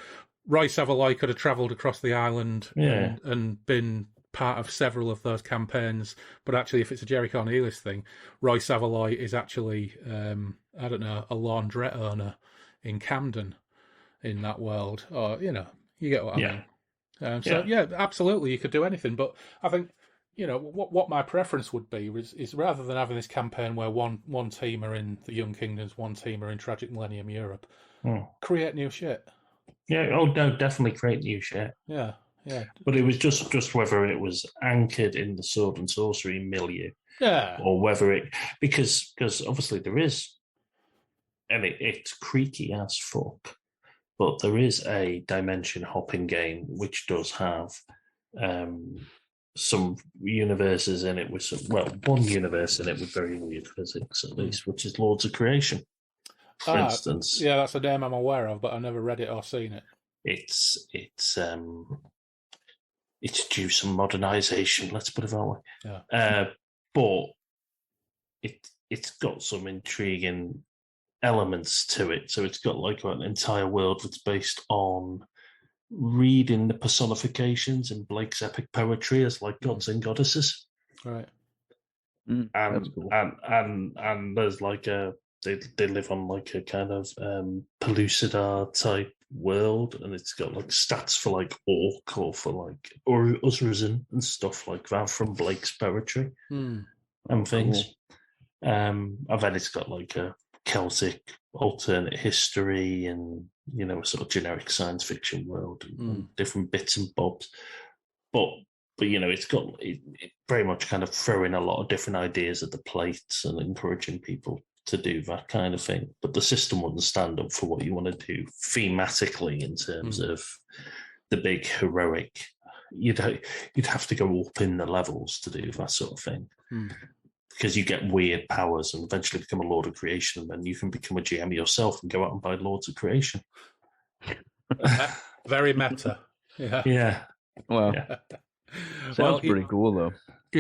Roy Saveloy could have travelled across the island and been part of several of those campaigns, but actually, if it's a Jerry Cornelius thing, Roy Saveloy is actually, I don't know, a laundrette owner in Camden in that world, or you get what I mean. So absolutely, you could do anything, but I think what my preference would be is rather than having this campaign where one team are in the Young Kingdoms, one team are in Tragic Millennium Europe, create new shit. Yeah, oh no, definitely create new shit. Yeah. But it was just whether it was anchored in the sword and sorcery milieu, or whether because obviously there is, and it's creaky as fuck, but there is a dimension hopping game which does have some universes in it with one universe in it with very weird physics, at least, which is Lords of Creation, for instance. Yeah, that's a name I'm aware of, but I've never read it or seen it. It's due some modernisation, let's put it that way. Yeah. But it's got some intriguing elements to it. So it's got like an entire world that's based on reading the personifications in Blake's epic poetry as like gods and goddesses. Right. That's cool. And there's like they live on like a kind of Pellucidar type world, and it's got like stats for like orc or for like or Usrazin and stuff like that from Blake's poetry and things. Cool. And then it's got like a Celtic alternate history and a sort of generic science fiction world and different bits and bobs. But it's got it very much kind of throwing a lot of different ideas at the plates and encouraging people to do that kind of thing. But the system wouldn't stand up for what you want to do thematically in terms of the big heroic. You'd have to go up in the levels to do that sort of thing. Because you get weird powers and eventually become a Lord of Creation, and then you can become a GM yourself and go out and buy Lords of Creation. Very meta. Yeah. Well, Yeah. Sounds pretty cool, though.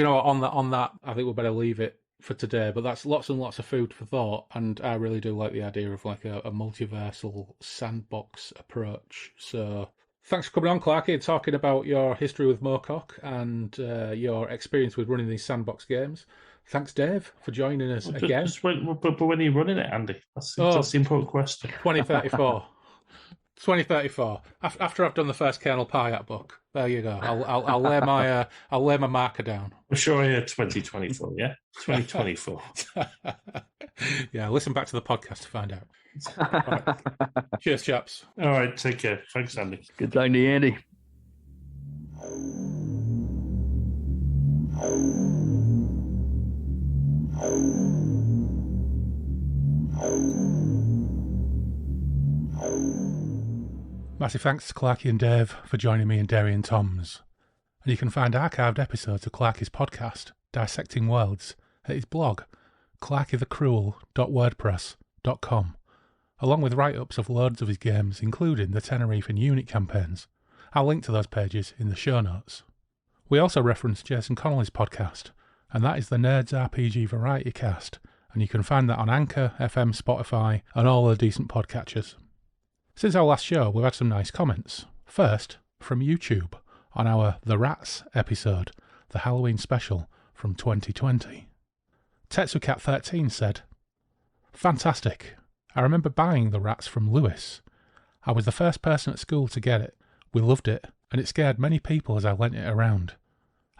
On that, I think we better leave it for today. But that's lots and lots of food for thought, and I really do like the idea of like a multiversal sandbox approach. So thanks for coming on, Clarky, and talking about your history with Moorcock and your experience with running these sandbox games. Thanks, Dave, for joining us again. But when are you running it, Andy? That's the important question. 2034. 2034. After I've done the first Colonel Pyatt book. There you go. I'll lay my marker down. I'm sure you're 2024, yeah? 2024. Yeah, listen back to the podcast to find out. Right. Cheers, chaps. All right, take care. Thanks, Andy. Good talking to you, Andy. Massive thanks to Clarky and Dave for joining me in Derry and Toms. And you can find archived episodes of Clarky's podcast, Dissecting Worlds, at his blog, clarkythecruel.wordpress.com, along with write-ups of loads of his games, including the Tenerife and Unit campaigns. I'll link to those pages in the show notes. We also reference Jason Connolly's podcast, and that is the Nerds RPG Variety Cast, and you can find that on Anchor, FM, Spotify, and all the decent podcatchers. Since our last show, we've had some nice comments. First, from YouTube, on our The Rats episode, the Halloween special from 2020. Tetsucat13 said, "Fantastic. I remember buying The Rats from Lewis. I was the first person at school to get it. We loved it, and it scared many people as I lent it around.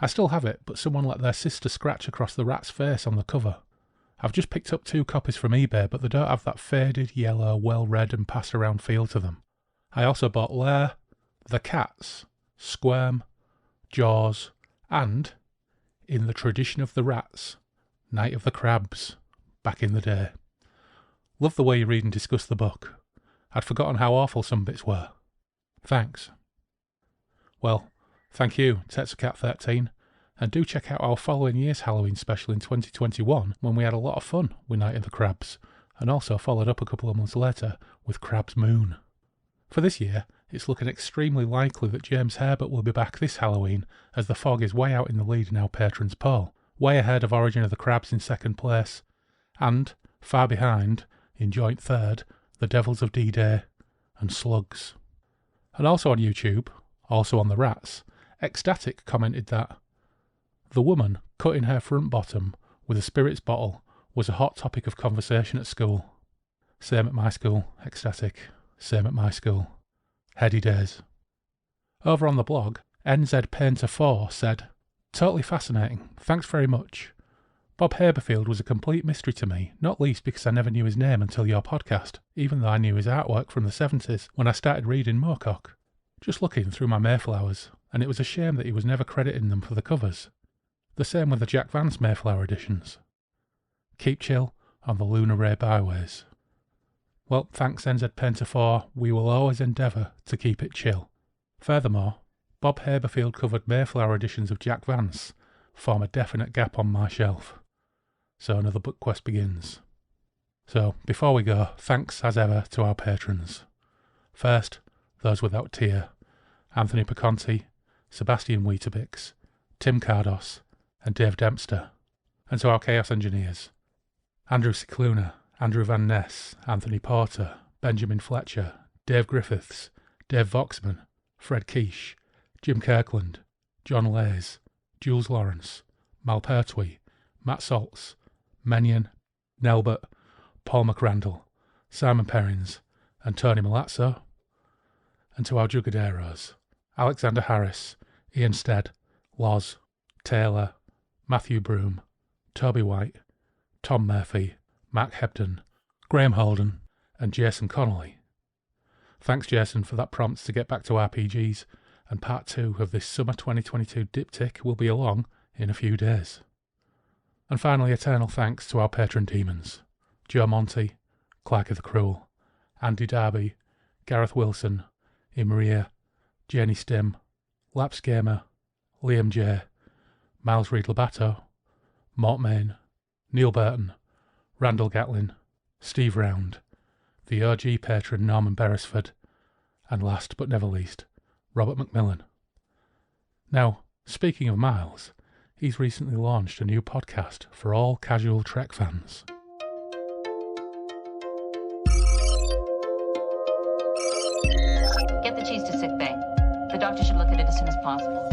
I still have it, but someone let their sister scratch across the rat's face on the cover. I've just picked up 2 copies from eBay, but they don't have that faded, yellow, well-read and passed-around feel to them. I also bought Lair, The Cats, Squirm, Jaws, and, in the tradition of the rats, Night of the Crabs, back in the day. Love the way you read and discuss the book. I'd forgotten how awful some bits were. Thanks." Well, thank you, Tetsucat13. And do check out our following year's Halloween special in 2021 when we had a lot of fun with Night of the Crabs, and also followed up a couple of months later with Crab's Moon. For this year, it's looking extremely likely that James Herbert will be back this Halloween, as the fog is way out in the lead in our patrons poll, way ahead of Origin of the Crabs in second place, and, far behind, in joint third, The Devils of D-Day and Slugs. And also on YouTube, also on The Rats, Ecstatic commented that the woman cutting her front bottom with a spirits bottle was a hot topic of conversation at school. Same at my school, Ecstatic. Same at my school. Heady days. Over on the blog, NZPainter4 said, "Totally fascinating. Thanks very much. Bob Haberfield was a complete mystery to me, not least because I never knew his name until your podcast, even though I knew his artwork from the 70s when I started reading Moorcock. Just looking through my Mayflowers, and it was a shame that he was never crediting them for the covers. The same with the Jack Vance Mayflower editions. Keep chill on the Lunar Ray byways." Well, thanks NZPainter4, we will always endeavour to keep it chill. Furthermore, Bob Haberfield covered Mayflower editions of Jack Vance form a definite gap on my shelf. So another book quest begins. So, before we go, thanks as ever to our patrons. First, those without tier: Anthony Piconti, Sebastian Weetabix, Tim Cardos, and Dave Dempster. And to our Chaos Engineers: Andrew Cicluna, Andrew Van Ness, Anthony Porter, Benjamin Fletcher, Dave Griffiths, Dave Voxman, Fred Quiche, Jim Kirkland, John Lays, Jules Lawrence, Mal Pertwee, Matt Saltz, Menyon, Nelbert, Paul McRandall, Simon Perrins, and Tony Malazzo. And to our Jugaderos, Alexander Harris, Ian Stead, Loz, Taylor, Matthew Broom, Toby White, Tom Murphy, Matt Hebden, Graham Holden, and Jason Connolly. Thanks, Jason, for that prompt to get back to RPGs, and part 2 of this summer 2022 diptych will be along in a few days. And finally, eternal thanks to our patron demons, Joe Monty, Clarky the Cruel, Andy Darby, Gareth Wilson, Imria, Jenny Stim, Laps Gamer, Liam J, Miles Reed Labato, Mort Main, Neil Burton, Randall Gatlin, Steve Round, the OG patron Norman Beresford, and last but never least, Robert McMillan. Now, speaking of Miles, he's recently launched a new podcast for all casual Trek fans. Get the cheese to sick bay. The doctor should look at it as soon as possible.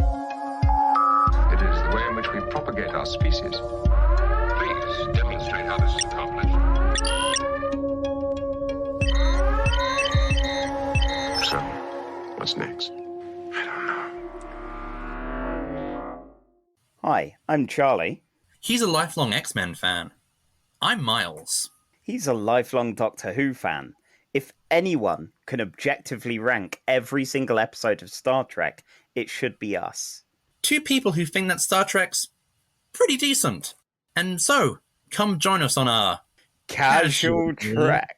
It is the way in which we propagate our species. Please demonstrate how this is accomplished. So, what's next? I don't know. Hi, I'm Charlie. He's a lifelong X-Men fan. I'm Miles. He's a lifelong Doctor Who fan. If anyone can objectively rank every single episode of Star Trek, it should be us. Two people who think that Star Trek's pretty decent. And so, come join us on our Casual Trek.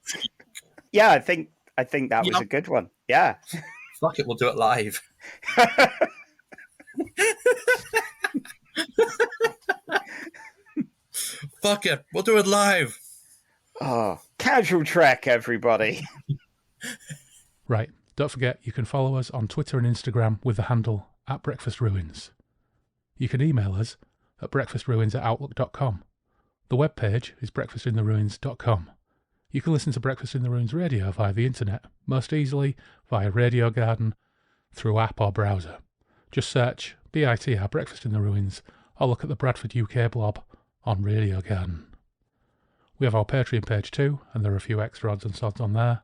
Yeah, I think that was a good one. Yeah. Fuck it, we'll do it live. Fuck it, we'll do it live. Oh, Casual Trek, everybody. Right, don't forget you can follow us on Twitter and Instagram with the handle @BreakfastRuins. You can email us at breakfastruins@outlook.com. The webpage is breakfastintheruins.com. You can listen to Breakfast in the Ruins radio via the internet, most easily via Radio Garden, through app or browser. Just search BITR Breakfast in the Ruins or look at the Bradford UK blob on Radio Garden. We have our Patreon page too, and there are a few extra odds and sods on there.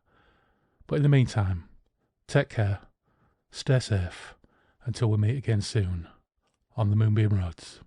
But in the meantime, take care, stay safe, until we meet again soon on the Moonbeam Roads.